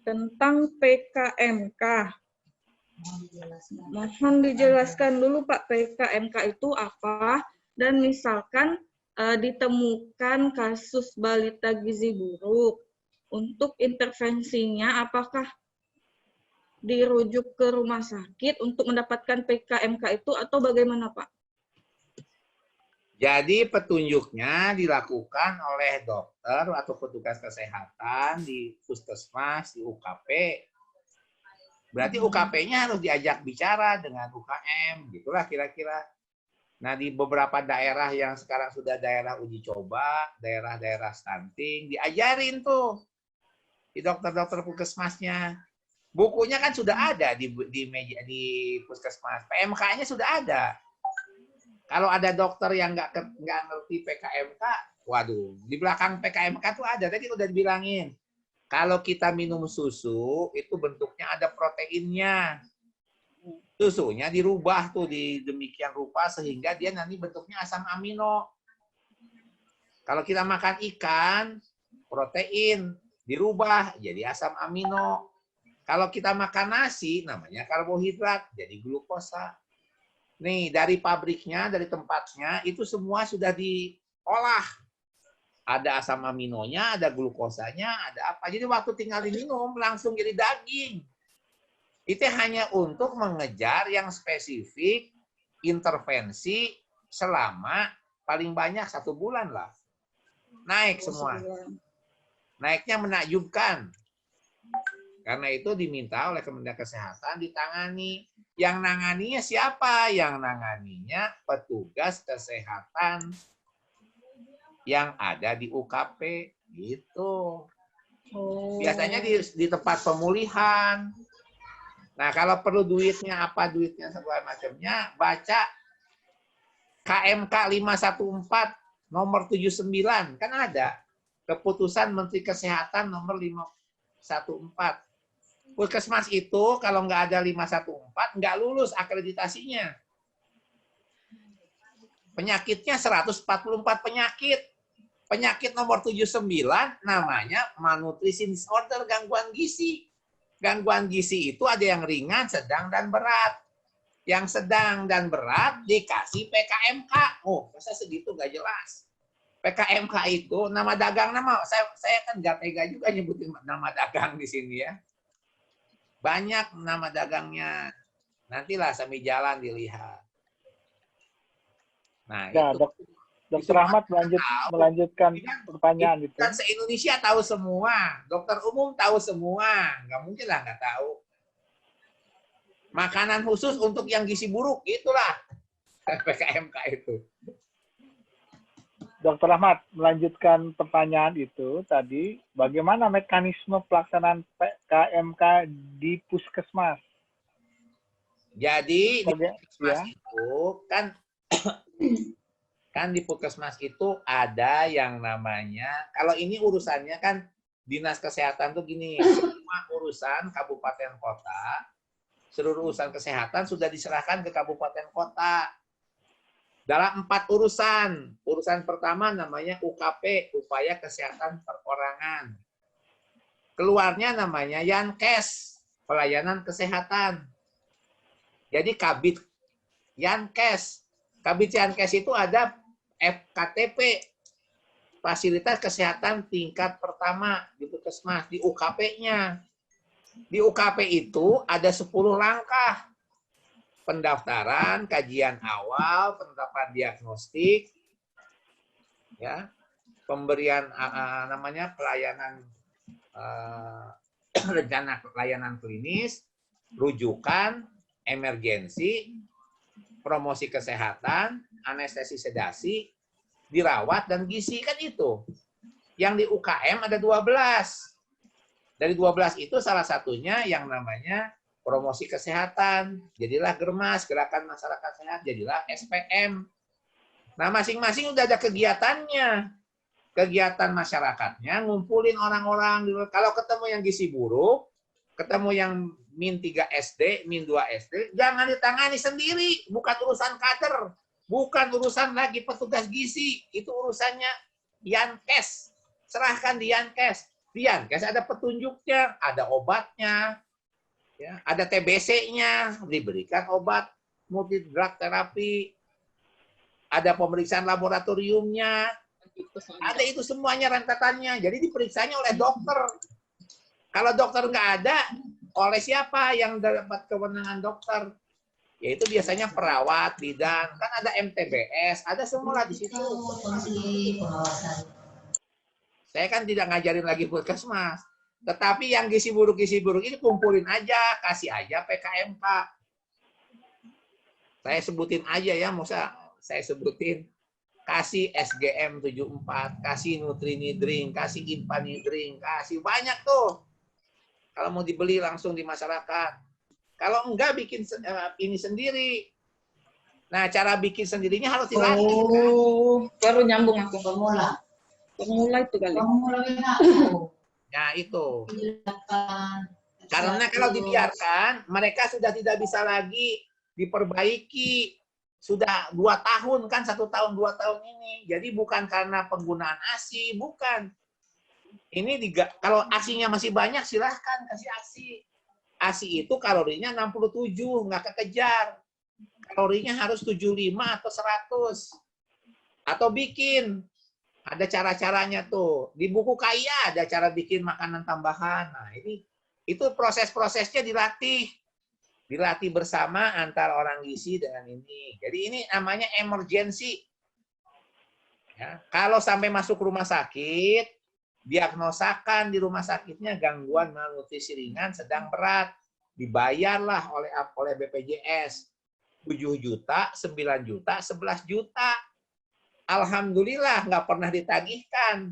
tentang PKMK. Mohon dijelaskan dulu Pak, PKMK itu apa, dan misalkan ditemukan kasus balita gizi buruk, untuk intervensinya apakah dirujuk ke rumah sakit untuk mendapatkan PKMK itu atau bagaimana Pak? Jadi petunjuknya dilakukan oleh dokter atau petugas kesehatan di puskesmas, di UKP. Berarti UKP-nya harus diajak bicara dengan UKM, gitulah kira-kira. Nah, di beberapa daerah yang sekarang sudah daerah uji coba, daerah-daerah stunting, diajarin tuh di dokter-dokter puskesmasnya. Bukunya kan sudah ada di puskesmas. PMK-nya sudah ada. Kalau ada dokter yang nggak ngerti PKMK, waduh, di belakang PKMK tuh ada. Tadi udah dibilangin. Kalau kita minum susu, itu bentuknya ada proteinnya. Susunya dirubah tuh di demikian rupa sehingga dia nanti bentuknya asam amino. Kalau kita makan ikan, protein dirubah jadi asam amino. Kalau kita makan nasi, namanya karbohidrat, jadi glukosa. Nih, dari pabriknya, dari tempatnya, itu semua sudah diolah. Ada asam aminonya, ada glukosanya, ada apa. Jadi waktu tinggal diminum, langsung jadi daging. Itu hanya untuk mengejar yang spesifik, intervensi selama paling banyak 1 bulan lah. Naik semua. Naiknya menakjubkan. Karena itu diminta oleh Kementerian Kesehatan ditangani. Yang nanganinya siapa? Yang nanganinya petugas kesehatan yang ada di UKP. Gitu. Biasanya di tempat pemulihan. Nah, kalau perlu duitnya apa, duitnya segala macamnya, baca KMK 514 nomor 79. Kan ada. Keputusan Menteri Kesehatan nomor 514. Puskesmas itu kalau nggak ada 514, nggak lulus akreditasinya. Penyakitnya 144 penyakit. Penyakit nomor 79 namanya malnutrition disorder, gangguan gizi. Gangguan gizi itu ada yang ringan, sedang, dan berat. Yang sedang dan berat dikasih PKMK. Oh, masa segitu nggak jelas. PKMK itu nama dagang, saya kan nggak tega juga nyebutin nama dagang di sini ya. Banyak nama dagangnya. Nantilah sambil jalan dilihat. Nah, Ya, itu. Dokter Ahmad melanjutkan pertanyaan itu. Kan se-Indonesia tahu semua. Dokter umum tahu semua. Nggak mungkin lah nggak tahu. Makanan khusus untuk yang gizi buruk, itulah PKMK itu. Dokter Ahmad melanjutkan pertanyaan itu tadi, bagaimana mekanisme pelaksanaan PKMK di puskesmas? Jadi di puskesmas Ya. itu kan di puskesmas itu ada yang namanya, kalau ini urusannya kan dinas kesehatan tuh gini, semua urusan kabupaten kota, seluruh urusan kesehatan sudah diserahkan ke kabupaten kota. Dalam 4 urusan. Urusan pertama namanya UKP, upaya kesehatan perorangan. Keluarnya namanya Yankes, pelayanan kesehatan. Jadi Kabid Yankes. Kabid Yankes itu ada FKTP, fasilitas kesehatan tingkat pertama di puskesmas, di UKP-nya. Di UKP itu ada 10 langkah. Pendaftaran, kajian awal, penetapan diagnostik, ya, pemberian namanya pelayanan rencana pelayanan klinis, rujukan, emergensi, promosi kesehatan, anestesi sedasi, dirawat, dan gizi, kan itu. Yang di UKM ada 12. Dari 12 itu salah satunya yang namanya promosi kesehatan. Jadilah Germas, Gerakan Masyarakat Sehat, jadilah SPM. Nah, masing-masing udah ada kegiatannya. Kegiatan masyarakatnya, ngumpulin orang-orang. Kalau ketemu yang gizi buruk, ketemu yang min 3 SD, min 2 SD, jangan ditangani sendiri. Bukan urusan kader. Bukan urusan lagi petugas gizi. Itu urusannya Yankes. Serahkan di Yankes. Di Yankes ada petunjuknya, ada obatnya, ya, ada TBC-nya, diberikan obat multi drug terapi, ada pemeriksaan laboratoriumnya, ada itu semuanya rentetannya. Jadi diperiksanya oleh dokter. Kalau dokter nggak ada, oleh siapa yang dapat kewenangan dokter? Yaitu biasanya perawat, bidan, kan ada MTBS, ada semua di situ. Saya kan tidak ngajarin lagi puskesmas. Tetapi yang gizi buruk ini kumpulin aja, kasih aja PKMK. Saya sebutin aja ya, Musa. Saya sebutin. Kasih SGM 74, kasih Nutrini Drink, kasih Impani Drink, kasih banyak tuh. Kalau mau dibeli langsung di masyarakat. Kalau enggak bikin ini sendiri. Nah, cara bikin sendirinya harus dilatih. Oh, baru nyambung aku. Pemula itu kali. Nah, itu. Karena kalau dibiarkan, mereka sudah tidak bisa lagi diperbaiki. Sudah 2 tahun, kan 1 tahun, 2 tahun ini. Jadi bukan karena penggunaan ASI, bukan. Ini kalau ASI-nya masih banyak, silahkan kasih ASI. ASI itu kalorinya 67, nggak kekejar. Kalorinya harus 75 atau 100. Atau bikin. Ada cara-caranya tuh. Di buku KIA ada cara bikin makanan tambahan. Nah, itu proses-prosesnya dilatih. Dilatih bersama antara orang gizi dengan ini. Jadi ini namanya emergency. Ya, kalau sampai masuk rumah sakit, diagnosakan di rumah sakitnya gangguan malnutrisi ringan, sedang, berat. Dibayarlah oleh BPJS. 7 juta, 9 juta, 11 juta. Alhamdulillah nggak pernah ditagihkan.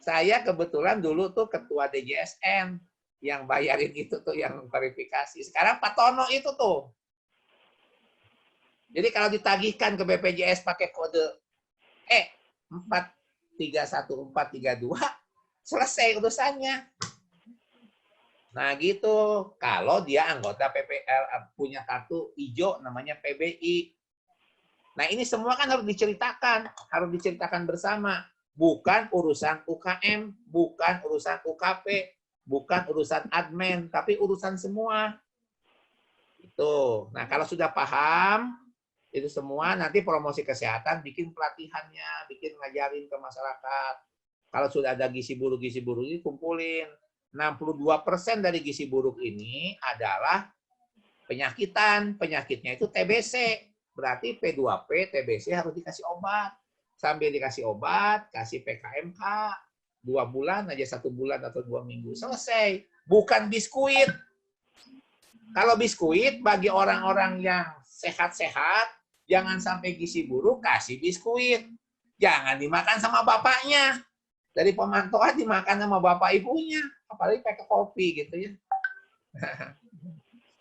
Saya kebetulan dulu tuh ketua DJSN yang bayarin itu tuh, yang verifikasi. Sekarang Pak Tono itu tuh. Jadi kalau ditagihkan ke BPJS pakai kode 431432, selesai urusannya. Nah gitu. Kalau dia anggota PPL punya kartu hijau namanya PBI. Nah, ini semua kan harus diceritakan bersama. Bukan urusan UKM, bukan urusan UKP, bukan urusan admin, tapi urusan semua. Itu. Nah, kalau sudah paham itu semua, nanti promosi kesehatan bikin pelatihannya, bikin ngajarin ke masyarakat. Kalau sudah ada gizi buruk ini kumpulin. 62% dari gizi buruk ini adalah penyakitan. Penyakitnya itu TBC. Berarti P2P, TBC harus dikasih obat. Sambil dikasih obat, kasih PKMK. 2 bulan aja, 1 bulan atau 2 minggu. Selesai. Bukan biskuit. Kalau biskuit, bagi orang-orang yang sehat-sehat, jangan sampai gizi buruk, kasih biskuit. Jangan dimakan sama bapaknya. Dari pemantauan dimakan sama bapak ibunya. Apalagi pakai kopi gitu ya.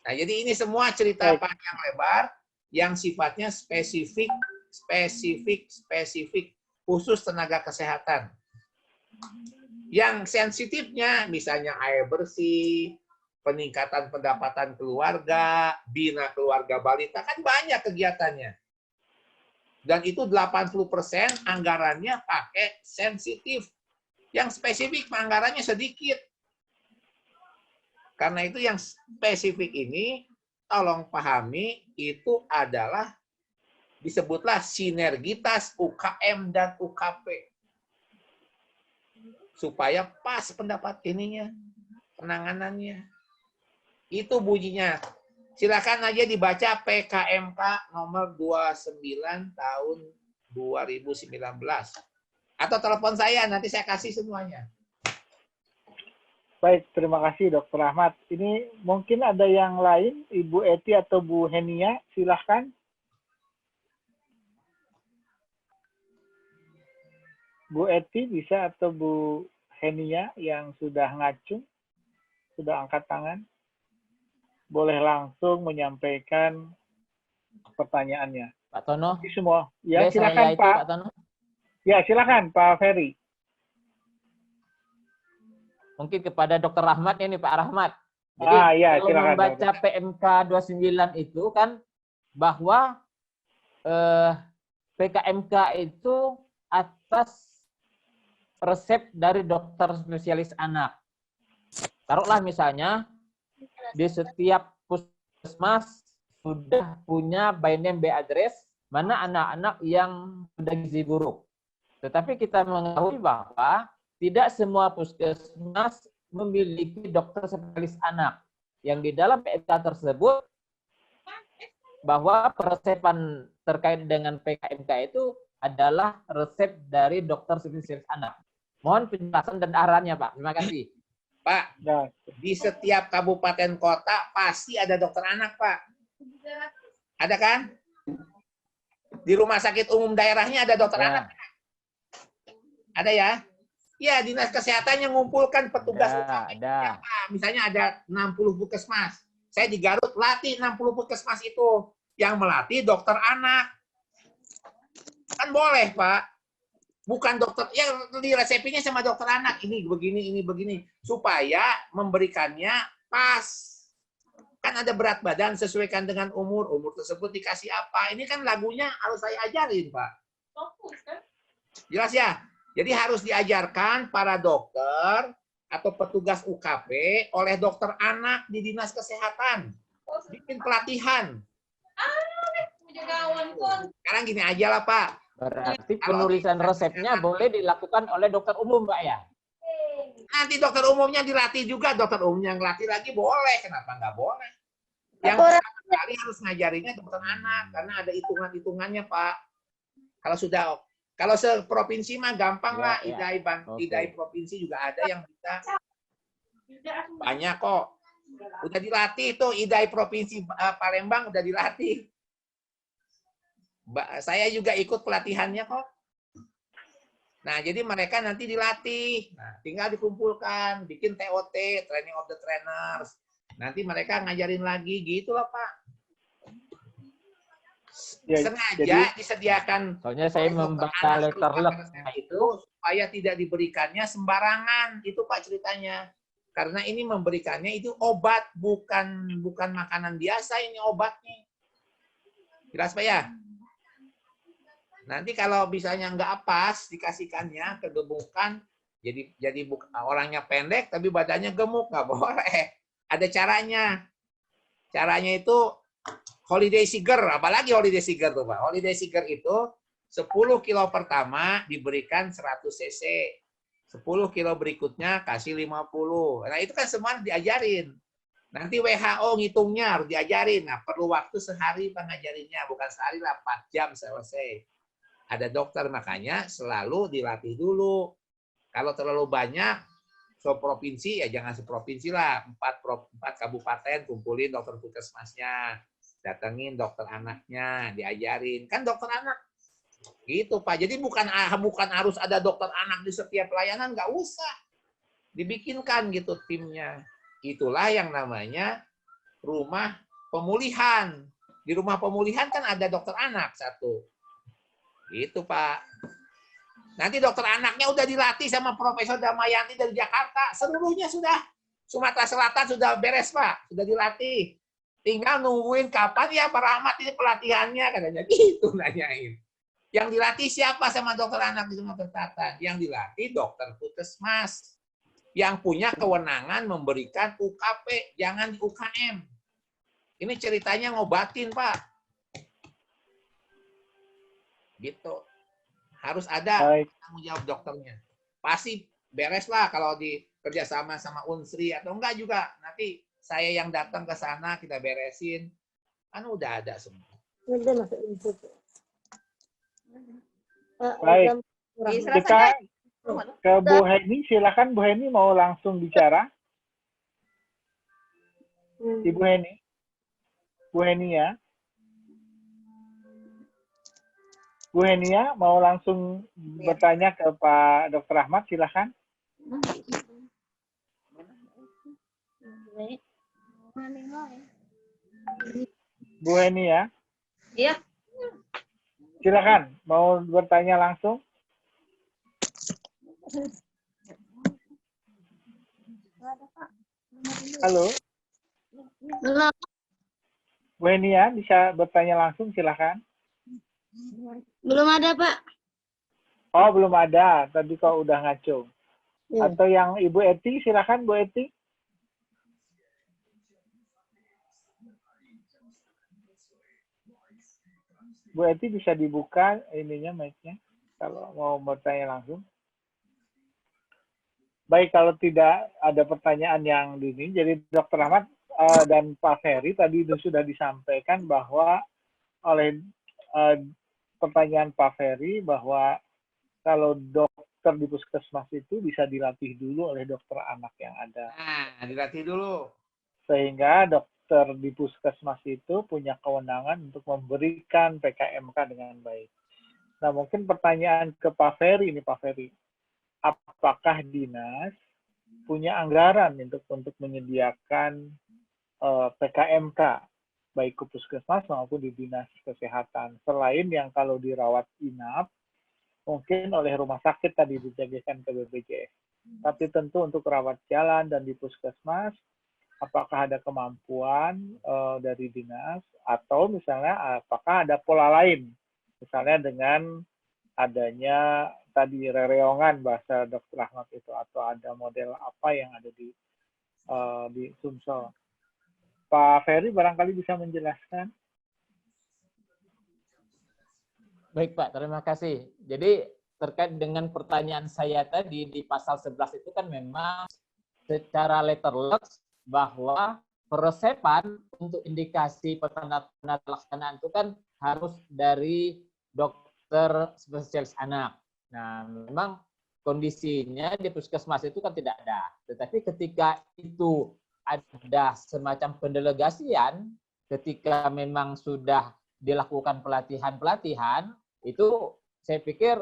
Nah, jadi ini semua cerita panjang lebar yang sifatnya spesifik, khusus tenaga kesehatan. Yang sensitifnya misalnya air bersih, peningkatan pendapatan keluarga, bina keluarga balita, kan banyak kegiatannya. Dan itu 80% anggarannya pakai sensitif. Yang spesifik anggarannya sedikit. Karena itu yang spesifik ini, tolong pahami, itu adalah disebutlah sinergitas UKM dan UKP. Supaya pas pendapat ininya, penanganannya. Itu bunyinya. Silakan aja dibaca PKMK nomor 29 tahun 2019. Atau telepon saya, nanti saya kasih semuanya. Baik, terima kasih Dr. Ahmad. Ini mungkin ada yang lain, Ibu Eti atau Bu Henia, silahkan. Bu Eti bisa atau Bu Henia yang sudah ngacung, sudah angkat tangan. Boleh langsung menyampaikan pertanyaannya. Pak Tono. Ini semua. Ya, Boleh silakan saya itu, Pak. Pak Tono. Ya, silakan Pak Ferry. Mungkin kepada Dr. Rahmat ini, Pak Rahmat. Jadi ya, kalau silakan, membaca PMK 29 itu kan bahwa PKMK itu atas resep dari dokter spesialis anak. Taruhlah misalnya di setiap puskesmas sudah punya by name by address mana anak-anak yang sudah gizi buruk. Tetapi kita mengetahui bahwa tidak semua puskesmas memiliki dokter spesialis anak. Yang di dalam PMK tersebut bahwa peresepan terkait dengan PKMK itu adalah resep dari dokter spesialis anak. Mohon penjelasan dan arahannya, Pak. Terima kasih. Pak, di setiap kabupaten kota pasti ada dokter anak, Pak. Ada kan? Di rumah sakit umum daerahnya ada dokter anak. Ada ya? Ya, dinas kesehatan yang mengumpulkan petugas UKM. Ada. Misalnya ada 60 puskesmas. Saya di Garut latih 60 puskesmas itu. Yang melatih dokter anak. Kan boleh, Pak. Bukan dokter, ya di resepnya sama dokter anak. Ini begini. Supaya memberikannya pas. Kan ada berat badan sesuaikan dengan umur. Umur tersebut dikasih apa. Ini kan lagunya harus saya ajarin, Pak. Jelas ya? Jadi harus diajarkan para dokter atau petugas UKP oleh dokter anak di dinas kesehatan. Bikin pelatihan. Sekarang gini aja lah, Pak. Berarti penulisan resepnya boleh dilakukan oleh dokter umum, Pak ya? Nanti dokter umumnya dilatih juga. Dokter umumnya ngelatih lagi boleh. Kenapa nggak boleh? Yang pertama kali harus ngajarinya dokter anak. Karena ada hitungan-hitungannya, Pak. Kalau seprovinsi mah gampang lah. IDAI provinsi juga ada yang bisa. Banyak kok. Udah dilatih tuh IDAI provinsi Palembang udah dilatih. Saya juga ikut pelatihannya kok. Nah, jadi mereka nanti dilatih. Nah, tinggal dikumpulkan, bikin TOT, training of the trainers. Nanti mereka ngajarin lagi, gitu loh, Pak. Ya, Sengaja disediakan. Soalnya saya membaca letterlock itu supaya tidak diberikannya sembarangan. Itu Pak ceritanya. Karena ini memberikannya itu obat, bukan makanan biasa, ini obatnya. Jelas Pak ya? Nanti kalau misalnya nggak pas dikasihkannya kegemukan, jadi orangnya pendek tapi badannya gemuk, nggak boleh. Ada caranya. Caranya itu holiday seeker, apalagi holiday seeker tuh Pak. Holiday seeker itu 10 kilo pertama diberikan 100 cc. 10 kilo berikutnya kasih 50. Nah itu kan semua diajarin. Nanti WHO ngitungnya harus diajarin. Nah perlu waktu sehari Pak ngajarinnya. Bukan sehari lah, 4 jam selesai. Ada dokter, makanya selalu dilatih dulu. Kalau terlalu banyak, seprovinsi ya jangan seprovinsi lah. 4 kabupaten kumpulin dokter puskesmasnya. Datengin dokter anaknya, diajarin. Kan dokter anak gitu Pak. Jadi bukan harus ada dokter anak di setiap pelayanan, nggak usah. Dibikinkan gitu timnya. Itulah yang namanya rumah pemulihan. Di rumah pemulihan kan ada dokter anak satu. Gitu Pak. Nanti dokter anaknya udah dilatih sama Profesor Damayanti dari Jakarta. Seluruhnya sudah. Sumatera Selatan sudah beres Pak. Sudah dilatih. Tinggal nungguin kapan ya Pak Rahmat ini pelatihannya. Katanya gitu nanyain. Yang dilatih siapa sama dokter anak di Sumatera Selatan? Yang dilatih dokter puskesmas. Yang punya kewenangan memberikan UKP. Jangan UKM. Ini ceritanya ngobatin Pak. Gitu. Harus ada tanggung jawab dokternya. Pasti beres lah kalau di kerjasama sama Unsri atau enggak juga. Nanti saya yang datang ke sana kita beresin. Kan udah ada semua. Baik. Kita ke Bu Heni. Silakan Bu Heni mau langsung bicara. Ibu Heni. Bu Heni ya. Bu Henia mau langsung bertanya ke Pak Dr. Ahmad, silakan. Bu Henia. Iya. Silakan, mau bertanya langsung. Halo. Halo. Bu Henia bisa bertanya langsung, silakan. Belum ada, Pak. Oh, belum ada. Tadi kok udah ngacung. Ya. Atau yang Ibu Eti, silakan Bu Eti. Bu Eti bisa dibuka ininya mic-nya kalau mau bertanya langsung. Baik, kalau tidak ada pertanyaan yang ini, jadi Dr. Ahmad dan Pak Ferry tadi sudah disampaikan bahwa oleh pertanyaan Pak Ferry bahwa kalau dokter di puskesmas itu bisa dilatih dulu oleh dokter anak yang ada. Nah, dilatih dulu. Sehingga dokter di puskesmas itu punya kewenangan untuk memberikan PKMK dengan baik. Nah, mungkin pertanyaan ke Pak Ferry ini, Pak Ferry. Apakah dinas punya anggaran untuk menyediakan PKMK baik ke puskesmas maupun di dinas kesehatan, selain yang kalau dirawat inap mungkin oleh rumah sakit tadi dijagakan ke BPJS, tapi tentu untuk rawat jalan dan di puskesmas apakah ada kemampuan dari dinas, atau misalnya apakah ada pola lain, misalnya dengan adanya tadi rereongan bahasa Dr. Ahmad itu, atau ada model apa yang ada di Sumsel. Pak Ferry barangkali bisa menjelaskan. Baik Pak, terima kasih. Jadi terkait dengan pertanyaan saya tadi di pasal 11 itu kan memang secara letterless bahwa peresepan untuk indikasi petanda-tanda pelaksanaan itu kan harus dari dokter spesialis anak. Nah, memang kondisinya di puskesmas itu kan tidak ada. Tetapi ketika itu ada semacam pendelegasian, ketika memang sudah dilakukan pelatihan-pelatihan, itu saya pikir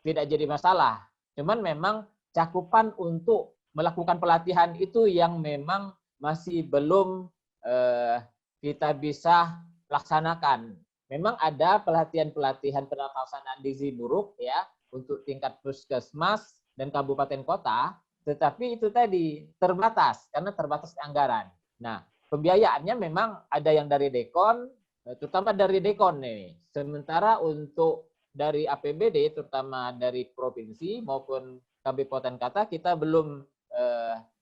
tidak jadi masalah. Cuman memang cakupan untuk melakukan pelatihan itu yang memang masih belum kita bisa laksanakan. Memang ada pelatihan-pelatihan pelaksanaan gizi buruk ya untuk tingkat puskesmas dan kabupaten kota, tetapi itu tadi terbatas karena terbatas anggaran. Nah, pembiayaannya memang ada yang dari Dekon, terutama dari Dekon nih. Sementara untuk dari APBD, terutama dari provinsi maupun kabupaten kota, kita belum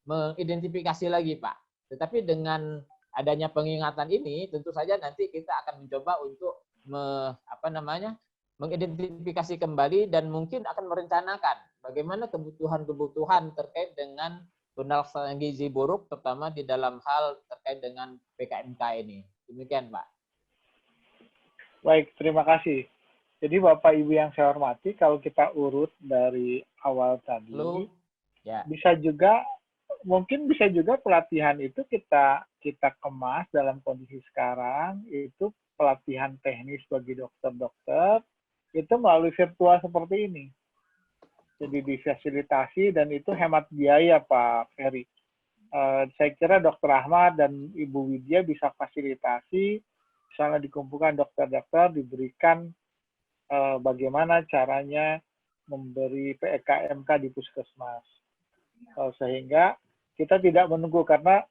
mengidentifikasi lagi, Pak. Tetapi dengan adanya pengingatan ini, tentu saja nanti kita akan mencoba untuk mengidentifikasi kembali dan mungkin akan merencanakan bagaimana kebutuhan-kebutuhan terkait dengan penelaksanaan gizi buruk, terutama di dalam hal terkait dengan PKMK ini. Demikian, Pak. Baik, terima kasih. Jadi Bapak Ibu yang saya hormati, kalau kita urut dari awal tadi, Ya. mungkin bisa juga pelatihan itu kita kemas dalam kondisi sekarang, itu pelatihan teknis bagi dokter-dokter, itu melalui virtual seperti ini. Jadi difasilitasi dan itu hemat biaya, Pak Ferry. Saya kira Dr. Ahmad dan Ibu Widya bisa fasilitasi, misalnya dikumpulkan dokter-dokter, diberikan bagaimana caranya memberi PKMK di puskesmas. Sehingga kita tidak menunggu, karena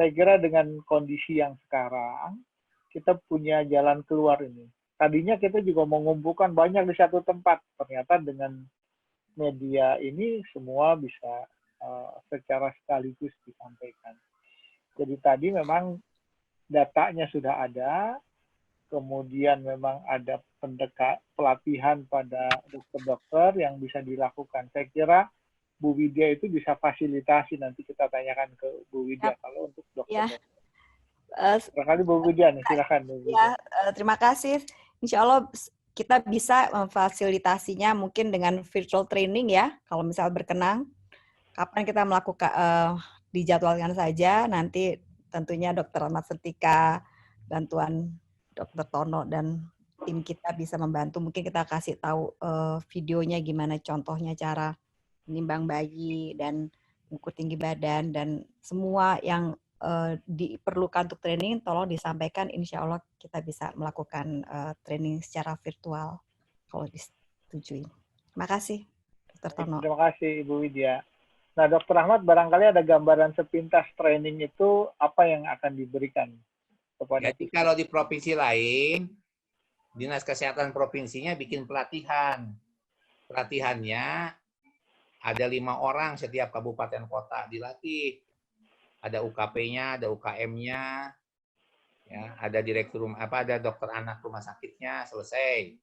saya kira dengan kondisi yang sekarang, kita punya jalan keluar ini. Tadinya kita juga mengumpulkan banyak di satu tempat, ternyata dengan media ini semua bisa secara sekaligus disampaikan. Jadi tadi memang datanya sudah ada, kemudian memang ada pelatihan pada dokter-dokter yang bisa dilakukan. Saya kira Bu Widya itu bisa fasilitasi, nanti kita tanyakan ke Bu Widya kalau untuk dokter. Barangkali Bu Widya nih, silakan Bu Widya. Terima kasih. Insya Allah kita bisa memfasilitasinya mungkin dengan virtual training ya, kalau misal berkenan. Kapan kita melakukan, dijadwalkan saja, nanti tentunya Dr. Ahmad Setika, bantuan Dr. Tono dan tim kita bisa membantu. Mungkin kita kasih tahu videonya gimana contohnya cara menimbang bayi dan ukur tinggi badan dan semua yang diperlukan untuk training, tolong disampaikan. Insya Allah kita bisa melakukan training secara virtual kalau disetujui. Terima kasih, Dr. Tono. Terima kasih, Ibu Widya. Nah, Dr. Ahmad, barangkali ada gambaran sepintas training itu apa yang akan diberikan kepada Jadi kalau di provinsi lain, Dinas Kesehatan Provinsinya bikin pelatihan. Pelatihannya ada 5 orang setiap kabupaten kota dilatih. Ada UKP-nya, ada UKM-nya, ya, ada direktur ada dokter anak rumah sakitnya, selesai.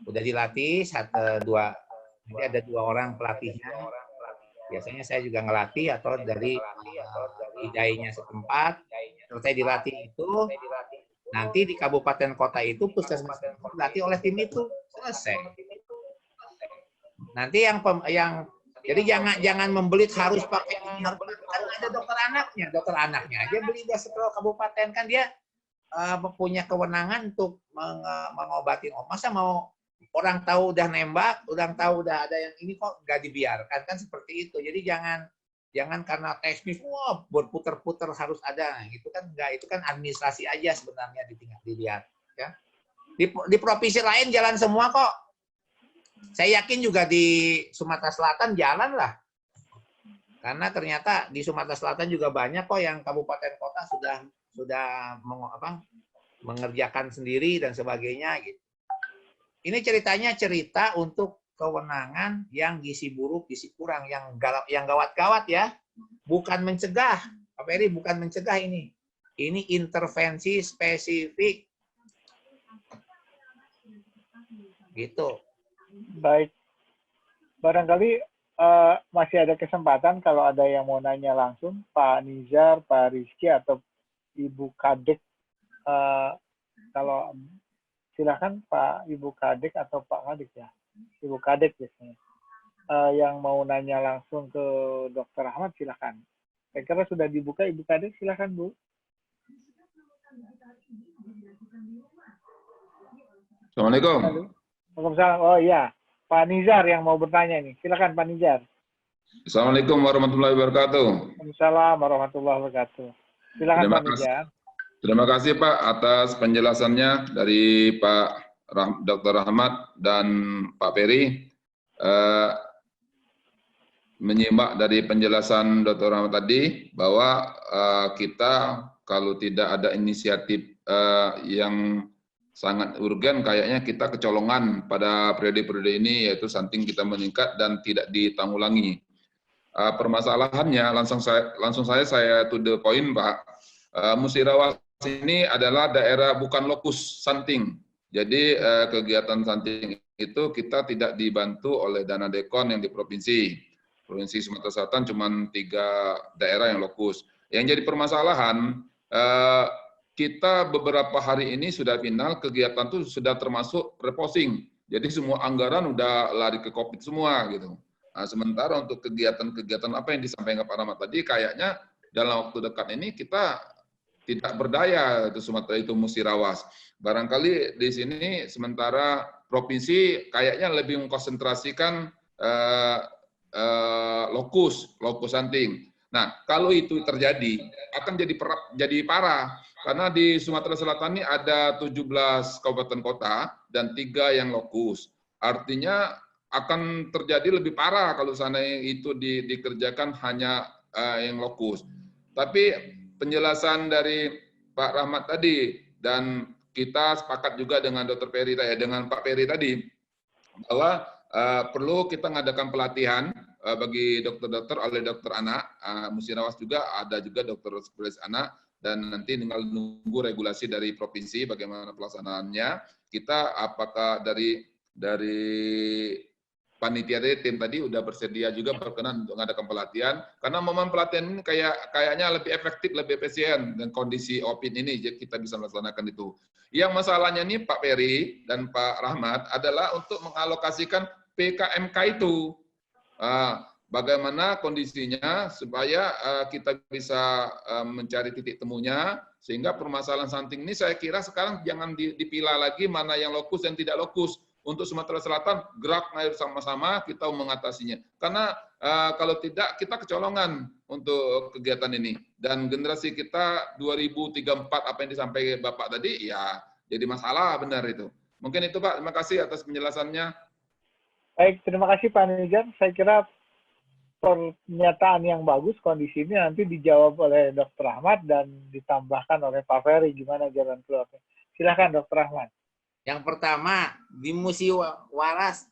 Udah dilatih jadi ada 2 orang pelatihnya. Biasanya saya juga ngelatih atau dari idainya setempat. Selesai dilatih itu, nanti di kabupaten kota itu puskesmas dilatih oleh tim itu, selesai. Nanti jadi jangan membelit harus pakai ini, harus kan ada dokter anaknya aja beli dia setelah kabupaten, kan dia punya kewenangan untuk mengobati. Masa mau orang tahu udah nembak, orang tahu udah ada yang ini kok nggak dibiarkan, kan seperti itu. Jadi jangan karena teknis berputar-putar harus ada, gitu kan enggak, itu kan administrasi aja sebenarnya dilihat ya. Di provinsi lain jalan semua kok. Saya yakin juga di Sumatera Selatan jalan lah. Karena ternyata di Sumatera Selatan juga banyak kok yang kabupaten kota sudah mengerjakan sendiri dan sebagainya gitu. Ini ceritanya cerita untuk kewenangan yang gizi buruk, gizi kurang, yang gawat-gawat ya. Bukan mencegah, Pak Ferry, bukan mencegah ini. Ini intervensi spesifik. Gitu. Baik. Barangkali masih ada kesempatan kalau ada yang mau nanya langsung, Pak Nizar, Pak Rizky, atau Ibu Kadek. Kalau silakan Pak Ibu Kadek atau Pak Kadek ya. Ibu Kadek biasanya. Yang mau nanya langsung ke Dr. Ahmad, silakan. Saya kira sudah dibuka, Ibu Kadek, silakan Bu. Assalamualaikum. Waalaikumsalam. Oh iya, Pak Nizar yang mau bertanya nih. Silakan Pak Nizar. Assalamualaikum warahmatullahi wabarakatuh. Waalaikumsalam warahmatullahi wabarakatuh. Silakan Pak Nizar. Terima kasih Pak atas penjelasannya dari Pak Dr. Ahmad dan Pak Ferry. Menyimak dari penjelasan Dr. Ahmad tadi bahwa kita kalau tidak ada inisiatif yang sangat urgen kayaknya kita kecolongan pada periode-periode ini, yaitu stunting kita meningkat dan tidak ditanggulangi. Permasalahannya langsung saya to the point, Pak. Musirawas ini adalah daerah bukan lokus stunting. Jadi kegiatan stunting itu kita tidak dibantu oleh dana dekon yang di provinsi. Provinsi Sumatera Selatan cuma 3 daerah yang lokus. Yang jadi permasalahan, kita beberapa hari ini sudah final, kegiatan itu sudah termasuk reposing. Jadi semua anggaran udah lari ke COVID semua gitu. Nah, sementara untuk kegiatan-kegiatan apa yang disampaikan Pak Rahmat tadi, kayaknya dalam waktu dekat ini kita tidak berdaya itu Sumatera itu Musirawas. Barangkali di sini sementara provinsi kayaknya lebih mengkonsentrasikan lokus stunting. Nah, kalau itu terjadi akan jadi parah karena di Sumatera Selatan ini ada 17 kabupaten kota dan 3 yang lokus. Artinya akan terjadi lebih parah kalau seandainya itu dikerjakan hanya yang lokus. Tapi penjelasan dari Pak Rahmat tadi dan kita sepakat juga dengan Dr. Peri dengan Pak Peri tadi bahwa perlu kita mengadakan pelatihan bagi dokter-dokter oleh dokter anak, Musirawas juga ada juga dokter spesialis anak, dan nanti tinggal nunggu regulasi dari provinsi bagaimana pelaksanaannya. Kita apakah dari panitia tim tadi udah bersedia juga berkenan untuk mengadakan pelatihan, karena momen pelatihan ini kayaknya lebih efektif, lebih efisien dan kondisi OPIN ini jadi kita bisa melaksanakan itu. Yang masalahnya nih Pak Peri dan Pak Rahmat adalah untuk mengalokasikan PKMK itu. Bagaimana kondisinya supaya kita bisa mencari titik temunya, sehingga permasalahan stunting ini saya kira sekarang jangan dipilah lagi mana yang lokus dan tidak lokus. Untuk Sumatera Selatan gerak sama-sama kita mengatasinya. Karena kalau tidak kita kecolongan untuk kegiatan ini. Dan generasi kita 2034 apa yang disampaikan Bapak tadi ya jadi masalah benar itu. Mungkin itu Pak, terima kasih atas penjelasannya. Baik, terima kasih Pak Nijar. Saya kira pernyataan yang bagus kondisi ini nanti dijawab oleh Dr. Ahmad dan ditambahkan oleh Pak Ferry gimana jalan keluarnya. Silakan Dr. Ahmad. Yang pertama di Musirawas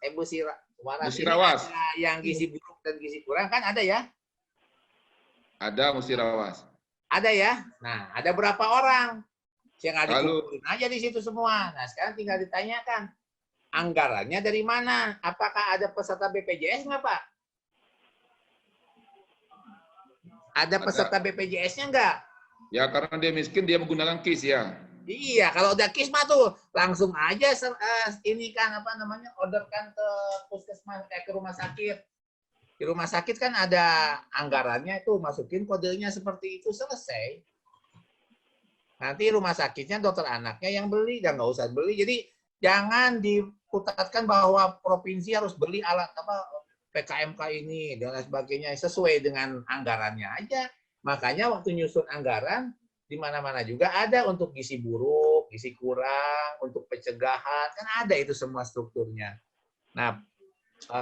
yang gizi buruk dan gizi kurang kan ada ya? Ada Musirawas. Ada ya. Nah, ada berapa orang? Yang ada dikumpulin aja di situ semua. Nah, sekarang tinggal ditanyakan anggarannya dari mana? Apakah ada peserta BPJS nggak Pak? Ada peserta BPJS-nya nggak? Ya karena dia miskin dia menggunakan KIS ya. Iya, kalau udah KIS mah tuh langsung aja ini kan orderkan ke puskesmas ke rumah sakit. Di rumah sakit kan ada anggarannya itu, masukin kodenya seperti itu selesai. Nanti rumah sakitnya dokter anaknya yang beli, dan nggak usah beli. Jadi jangan diputarkan bahwa provinsi harus beli alat PKMK ini dan lain sebagainya sesuai dengan anggarannya aja. Makanya waktu nyusun anggaran di mana-mana juga ada untuk gizi buruk, gizi kurang, untuk pencegahan, kan ada itu semua strukturnya. Nah,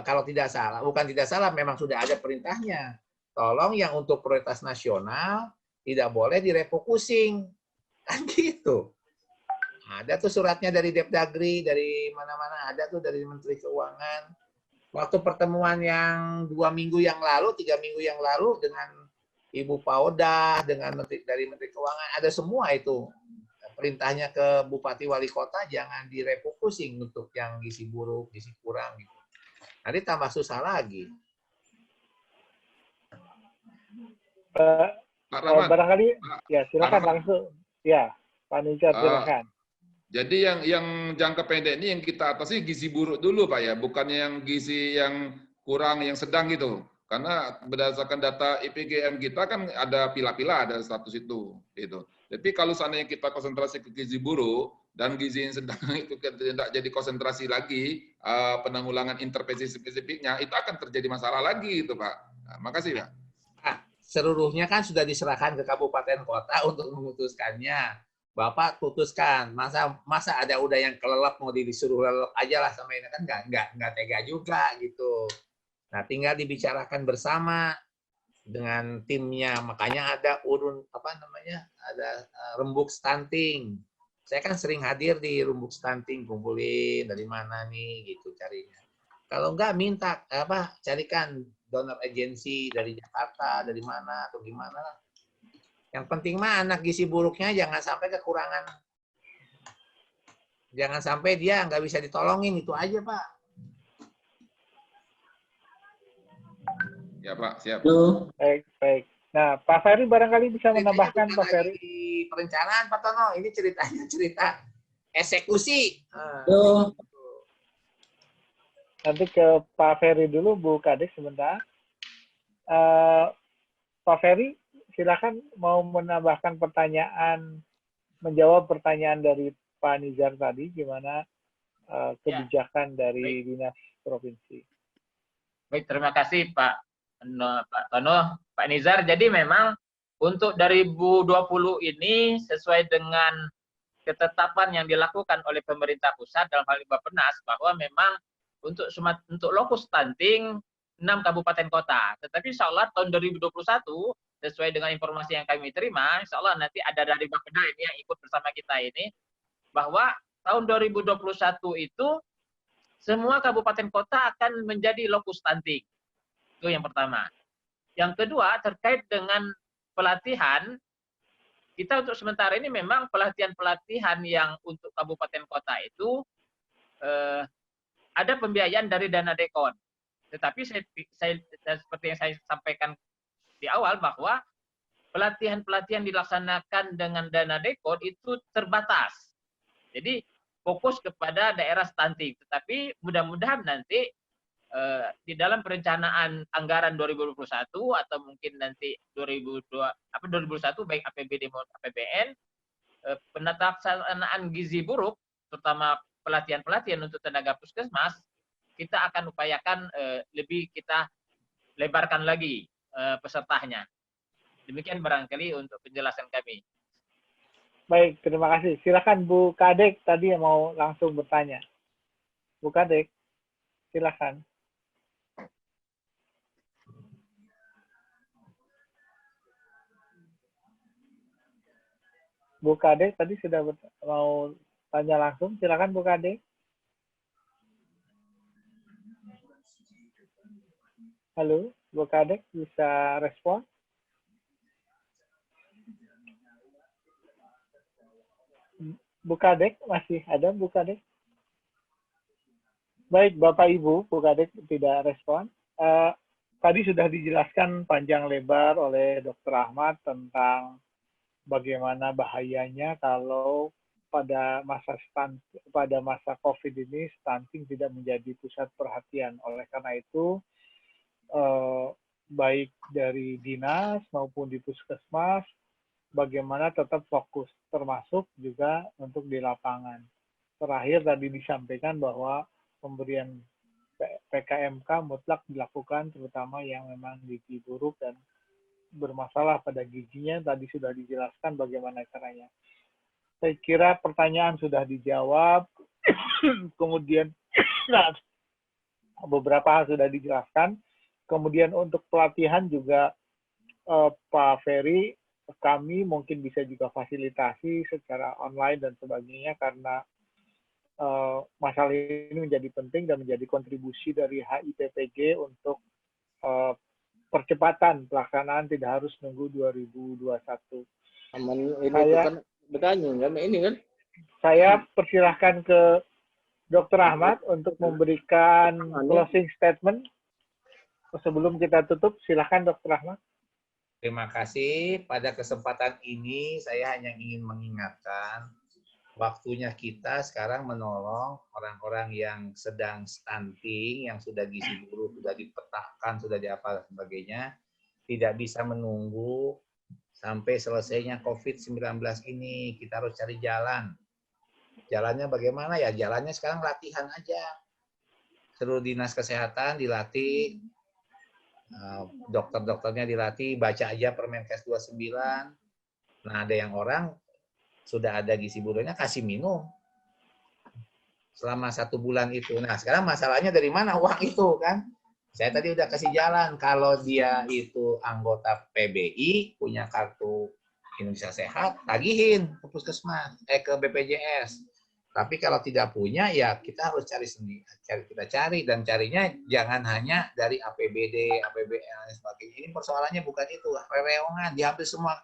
kalau tidak salah, bukan tidak salah, memang sudah ada perintahnya. Tolong yang untuk prioritas nasional tidak boleh direfocusing. Kan gitu. Ada tuh suratnya dari Depdagri, dari mana-mana, ada tuh dari Menteri Keuangan. Waktu pertemuan yang 2 minggu yang lalu, 3 minggu yang lalu dengan Ibu Paudah, dengan dari Menteri Keuangan, ada semua itu perintahnya ke Bupati Wali Kota, jangan direfocusing untuk yang gizi buruk, gizi kurang gitu. Nanti tambah susah lagi. Pak Rahmat, barangkali ya silakan langsung. Ya, Pak Nijar silakan. Jadi yang jangka pendek ini yang kita atasi gizi buruk dulu Pak ya, bukannya yang gizi yang kurang, yang sedang gitu. Karena berdasarkan data IPGM kita kan ada pila-pila, ada status itu. Gitu. Tapi kalau seandainya kita konsentrasi ke gizi buruk dan gizi yang sedang itu tidak jadi konsentrasi lagi, penanggulangan intervensi spesifiknya, itu akan terjadi masalah lagi itu Pak. Nah, makasih Pak. Seluruhnya kan sudah diserahkan ke kabupaten kota untuk memutuskannya. Bapak putuskan, masa ada udah yang kelelep mau disuruh lelep aja lah sama ini kan nggak tega juga gitu. Nah, tinggal dibicarakan bersama dengan timnya. Makanya ada ada rembuk stunting. Saya kan sering hadir di Rumbuk Stunting, kumpulin dari mana nih gitu carinya. Kalau enggak minta carikan donor agensi dari Jakarta, dari mana atau gimana. Yang penting mah anak gizi buruknya jangan sampai kekurangan. Jangan sampai dia nggak bisa ditolongin, itu aja Pak. Ya Pak, siap. Baik, baik. Nah, Pak Ferry barangkali bisa Ceritanya menambahkan, bukan Pak lagi Ferry. di perencanaan Pak Tono, ini ceritanya cerita eksekusi. Nanti ke Pak Ferry dulu, Bu Kades sebentar. Pak Ferry, silakan mau menambahkan pertanyaan, menjawab pertanyaan dari Pak Nizar tadi, gimana kebijakan dari Dinas Provinsi. Baik, terima kasih Pak Tono, Pak Nizar. Jadi memang untuk 2020 ini sesuai dengan ketetapan yang dilakukan oleh pemerintah pusat dalam hal Bappenas bahwa memang untuk lokus stunting 6 kabupaten kota. Tetapi insya Allah tahun 2021 sesuai dengan informasi yang kami terima, insya Allah nanti ada dari Bappenas ini yang ikut bersama kita ini, bahwa tahun 2021 itu semua kabupaten kota akan menjadi lokus stunting. Itu yang pertama. Yang kedua, terkait dengan pelatihan, kita untuk sementara ini memang pelatihan-pelatihan yang untuk kabupaten kota itu ada pembiayaan dari dana dekon. Tetapi seperti yang saya sampaikan di awal bahwa pelatihan-pelatihan dilaksanakan dengan dana dekon itu terbatas. Jadi fokus kepada daerah stunting. Tetapi mudah-mudahan nanti di dalam perencanaan anggaran 2021 atau mungkin nanti 2021 baik APBD maupun APBN, penataksana gizi buruk, terutama pelatihan-pelatihan untuk tenaga puskesmas, kita akan upayakan lebih kita lebarkan lagi pesertanya. Demikian barangkali untuk penjelasan kami. Baik, terima kasih. Silakan Bu Kadek tadi yang mau langsung bertanya. Bu Kadek, silakan. Bu Kadek tadi sudah mau tanya langsung. Silakan Bu Kadek. Halo, Bu Kadek bisa respon? Bu Kadek masih ada, Bu Kadek? Baik, Bapak Ibu, Bu Kadek tidak respon. Tadi sudah dijelaskan panjang lebar oleh Dr. Ahmad tentang bagaimana bahayanya kalau pada masa COVID ini stunting tidak menjadi pusat perhatian. Oleh karena itu, baik dari dinas maupun di puskesmas, bagaimana tetap fokus, termasuk juga untuk di lapangan. Terakhir tadi disampaikan bahwa pemberian PKMK mutlak dilakukan, terutama yang memang gizi buruk dan bermasalah pada gizinya, tadi sudah dijelaskan bagaimana caranya. Saya kira pertanyaan sudah dijawab, kemudian beberapa hal sudah dijelaskan, kemudian untuk pelatihan juga Pak Ferry, kami mungkin bisa juga fasilitasi secara online dan sebagainya karena masalah ini menjadi penting dan menjadi kontribusi dari HIPPG untuk percepatan pelaksanaan, tidak harus nunggu 2021. Saya persilahkan ke Dr. Ahmad untuk memberikan closing statement. Sebelum kita tutup, silahkan Dr. Ahmad. Terima kasih. Pada kesempatan ini saya hanya ingin mengingatkan waktunya kita sekarang menolong orang-orang yang sedang stunting, yang sudah gizi buruk, sudah dipetakan, sudah diapa sebagainya, tidak bisa menunggu sampai selesainya COVID-19 ini. Kita harus cari jalan. Jalannya bagaimana ya? Jalannya sekarang latihan aja. Seluruh dinas kesehatan dilatih, dokter-dokternya dilatih, baca aja Permenkes 29. Nah, ada yang orang sudah ada gizi buruknya, kasih minum selama 1 bulan itu. Nah, sekarang masalahnya dari mana uang itu kan? Saya tadi udah kasih jalan. Kalau dia itu anggota PBI, punya kartu Indonesia Sehat, tagihin ke puskesmas, ke BPJS. Tapi kalau tidak punya, ya kita harus cari sendiri. Kita cari, dan carinya jangan hanya dari APBD, APBN, dan sebagainya. Ini persoalannya bukan itu, rereongan di hampir semua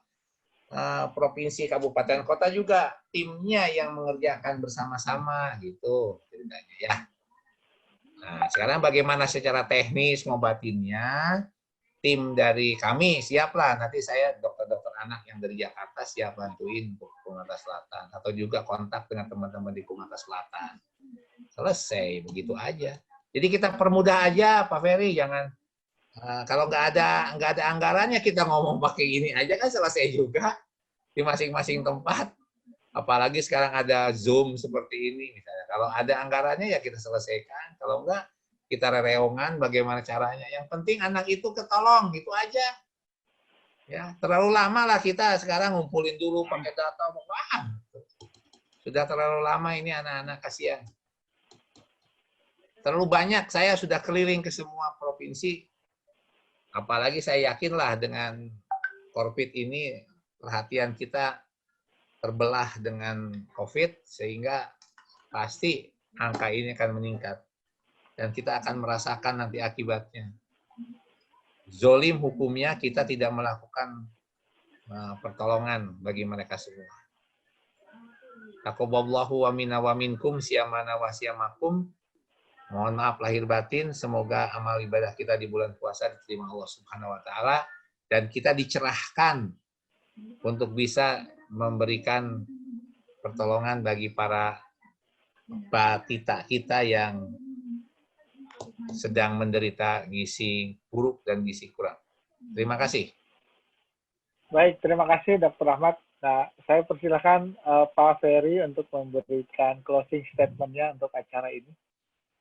provinsi, kabupaten, kota juga timnya yang mengerjakan bersama-sama gitu ceritanya ya. Nah, sekarang bagaimana secara teknis ngobatinnya? Tim dari kami siaplah, nanti saya dokter-dokter anak yang dari Jakarta siap bantuin untuk Sumatera Selatan, atau juga kontak dengan teman-teman di Sumatera Selatan. Selesai, begitu aja. Jadi kita permudah aja Pak Ferry, jangan kalau nggak ada anggarannya kita ngomong pakai ini aja kan selesai juga di masing-masing tempat. Apalagi sekarang ada Zoom seperti ini misalnya. Kalau ada anggarannya ya kita selesaikan, kalau enggak kita rereongan bagaimana caranya. Yang penting anak itu ketolong, gitu aja. Ya, terlalu lama lah kita sekarang ngumpulin dulu pakai data. Wah, sudah terlalu lama ini anak-anak, kasihan. Terlalu banyak, saya sudah keliling ke semua provinsi. Apalagi saya yakinlah dengan COVID ini perhatian kita terbelah dengan COVID, sehingga pasti angka ini akan meningkat. Dan kita akan merasakan nanti akibatnya. Zolim hukumnya kita tidak melakukan pertolongan bagi mereka semua. Taqabbalallahu wa minna wa minkum siyamana wa siyamakum. Mohon maaf lahir batin, semoga amal ibadah kita di bulan puasa diterima Allah Subhanahu wa taala dan kita dicerahkan untuk bisa memberikan pertolongan bagi para batita kita yang sedang menderita gizi buruk dan gizi kurang. Terima kasih. Baik, terima kasih Dr. Ahmad. Nah, saya persilakan Pak Ferry untuk memberikan closing statement-nya untuk acara ini.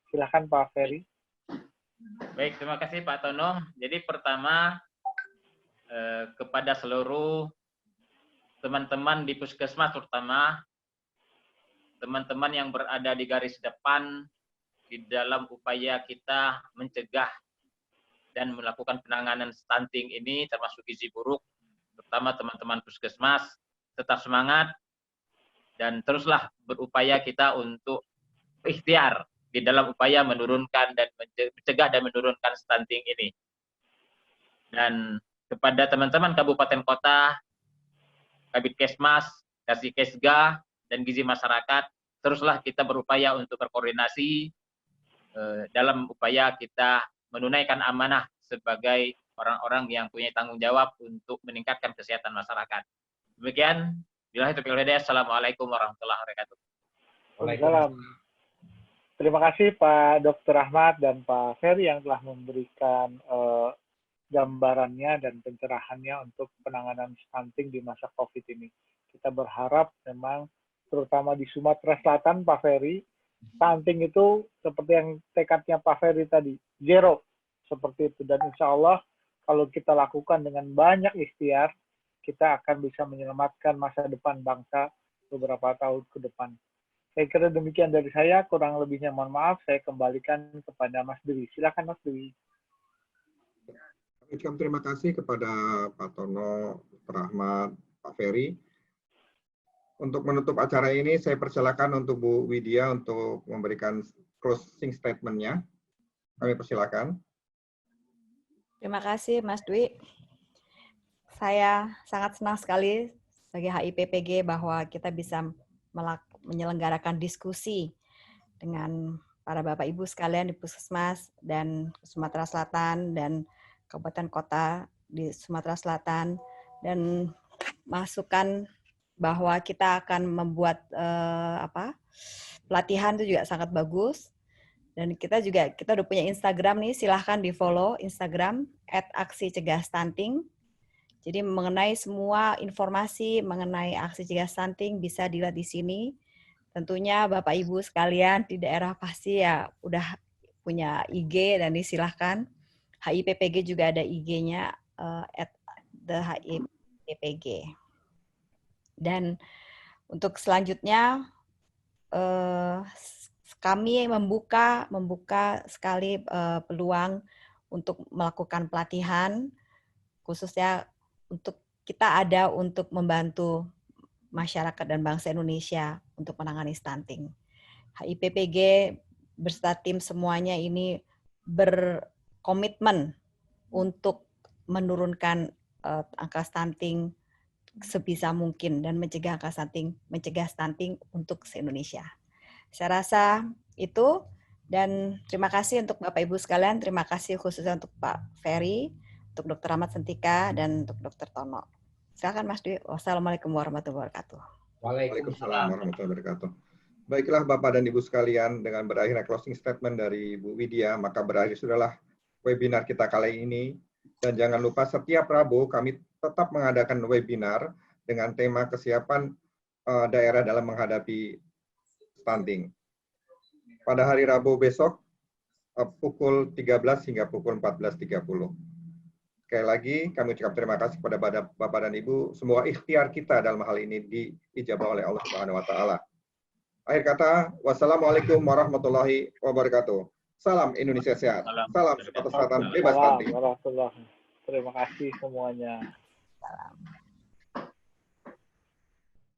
Silakan Pak Ferry. Baik, terima kasih Pak Tono. Jadi pertama, kepada seluruh teman-teman di puskesmas, terutama teman-teman yang berada di garis depan di dalam upaya kita mencegah dan melakukan penanganan stunting ini, termasuk gizi buruk, terutama teman-teman puskesmas, tetap semangat dan teruslah berupaya kita untuk ikhtiar di dalam upaya menurunkan dan mencegah dan menurunkan stunting ini. Dan kepada teman-teman kabupaten kota, Kabid Kesmas, Kasih Kesga, dan Gizi Masyarakat, teruslah kita berupaya untuk berkoordinasi dalam upaya kita menunaikan amanah sebagai orang-orang yang punya tanggung jawab untuk meningkatkan kesehatan masyarakat. Demikian, billahi taufiq wal hidayah. Assalamualaikum warahmatullahi wabarakatuh. Waalaikumsalam. Terima kasih Pak Dr. Ahmad dan Pak Ferry yang telah memberikan gambarannya dan pencerahannya untuk penanganan stunting di masa COVID ini. Kita berharap memang terutama di Sumatera Selatan, Pak Ferry, stunting itu seperti yang tekadnya Pak Ferry tadi, zero. Seperti itu. Dan insya Allah kalau kita lakukan dengan banyak ikhtiar, kita akan bisa menyelamatkan masa depan bangsa beberapa tahun ke depan. Saya kira demikian dari saya, kurang lebihnya mohon maaf, saya kembalikan kepada Mas Dewi. Silakan Mas Dewi. Terima kasih kepada Pak Tono, Dr. Ahmad, Pak Ferry. Untuk menutup acara ini, saya persilakan untuk Bu Widya untuk memberikan closing statement-nya. Kami persilakan. Terima kasih Mas Dwi. Saya sangat senang sekali sebagai HIPPG bahwa kita bisa menyelenggarakan diskusi dengan para Bapak Ibu sekalian di Puskesmas dan Sumatera Selatan dan kabupaten kota di Sumatera Selatan, dan masukan bahwa kita akan membuat pelatihan itu juga sangat bagus. Dan kita udah punya Instagram nih, silahkan di follow Instagram @aksi-cegah-stunting. Jadi mengenai semua informasi mengenai aksi cegah stunting bisa dilihat di sini. Tentunya Bapak Ibu sekalian di daerah pasti ya udah punya IG dan disilahkan. HIPPG juga ada IG-nya @HIPPG. Dan untuk selanjutnya kami membuka sekali peluang untuk melakukan pelatihan khususnya untuk kita ada untuk membantu masyarakat dan bangsa Indonesia untuk menangani stunting. HIPPG beserta tim semuanya ini berkomitmen untuk menurunkan angka stunting sebisa mungkin dan mencegah stunting untuk se-Indonesia. Saya rasa itu, dan terima kasih untuk Bapak Ibu sekalian, terima kasih khususnya untuk Pak Ferry, untuk Dr. Ahmad Sentika, dan untuk Dr. Tono. Silakan Mas Dwi. Wassalamualaikum warahmatullahi wabarakatuh. Waalaikumsalam warahmatullahi wabarakatuh. Baiklah Bapak dan Ibu sekalian, dengan berakhirnya closing statement dari Bu Widya, maka berakhir sudahlah webinar kita kali ini. Dan jangan lupa setiap Rabu kami tetap mengadakan webinar dengan tema kesiapan daerah dalam menghadapi stunting. Pada hari Rabu besok, pukul 13 hingga pukul 14.30. Sekali lagi, kami ucapkan terima kasih kepada Bapak dan Ibu. Semoga ikhtiar kita dalam hal ini diijabah oleh Allah Subhanahu wa Ta'ala. Akhir kata, wassalamualaikum warahmatullahi wabarakatuh. Salam Indonesia sehat. Salam Sumatera Selatan bebas stunting. Terima kasih semuanya. Salam.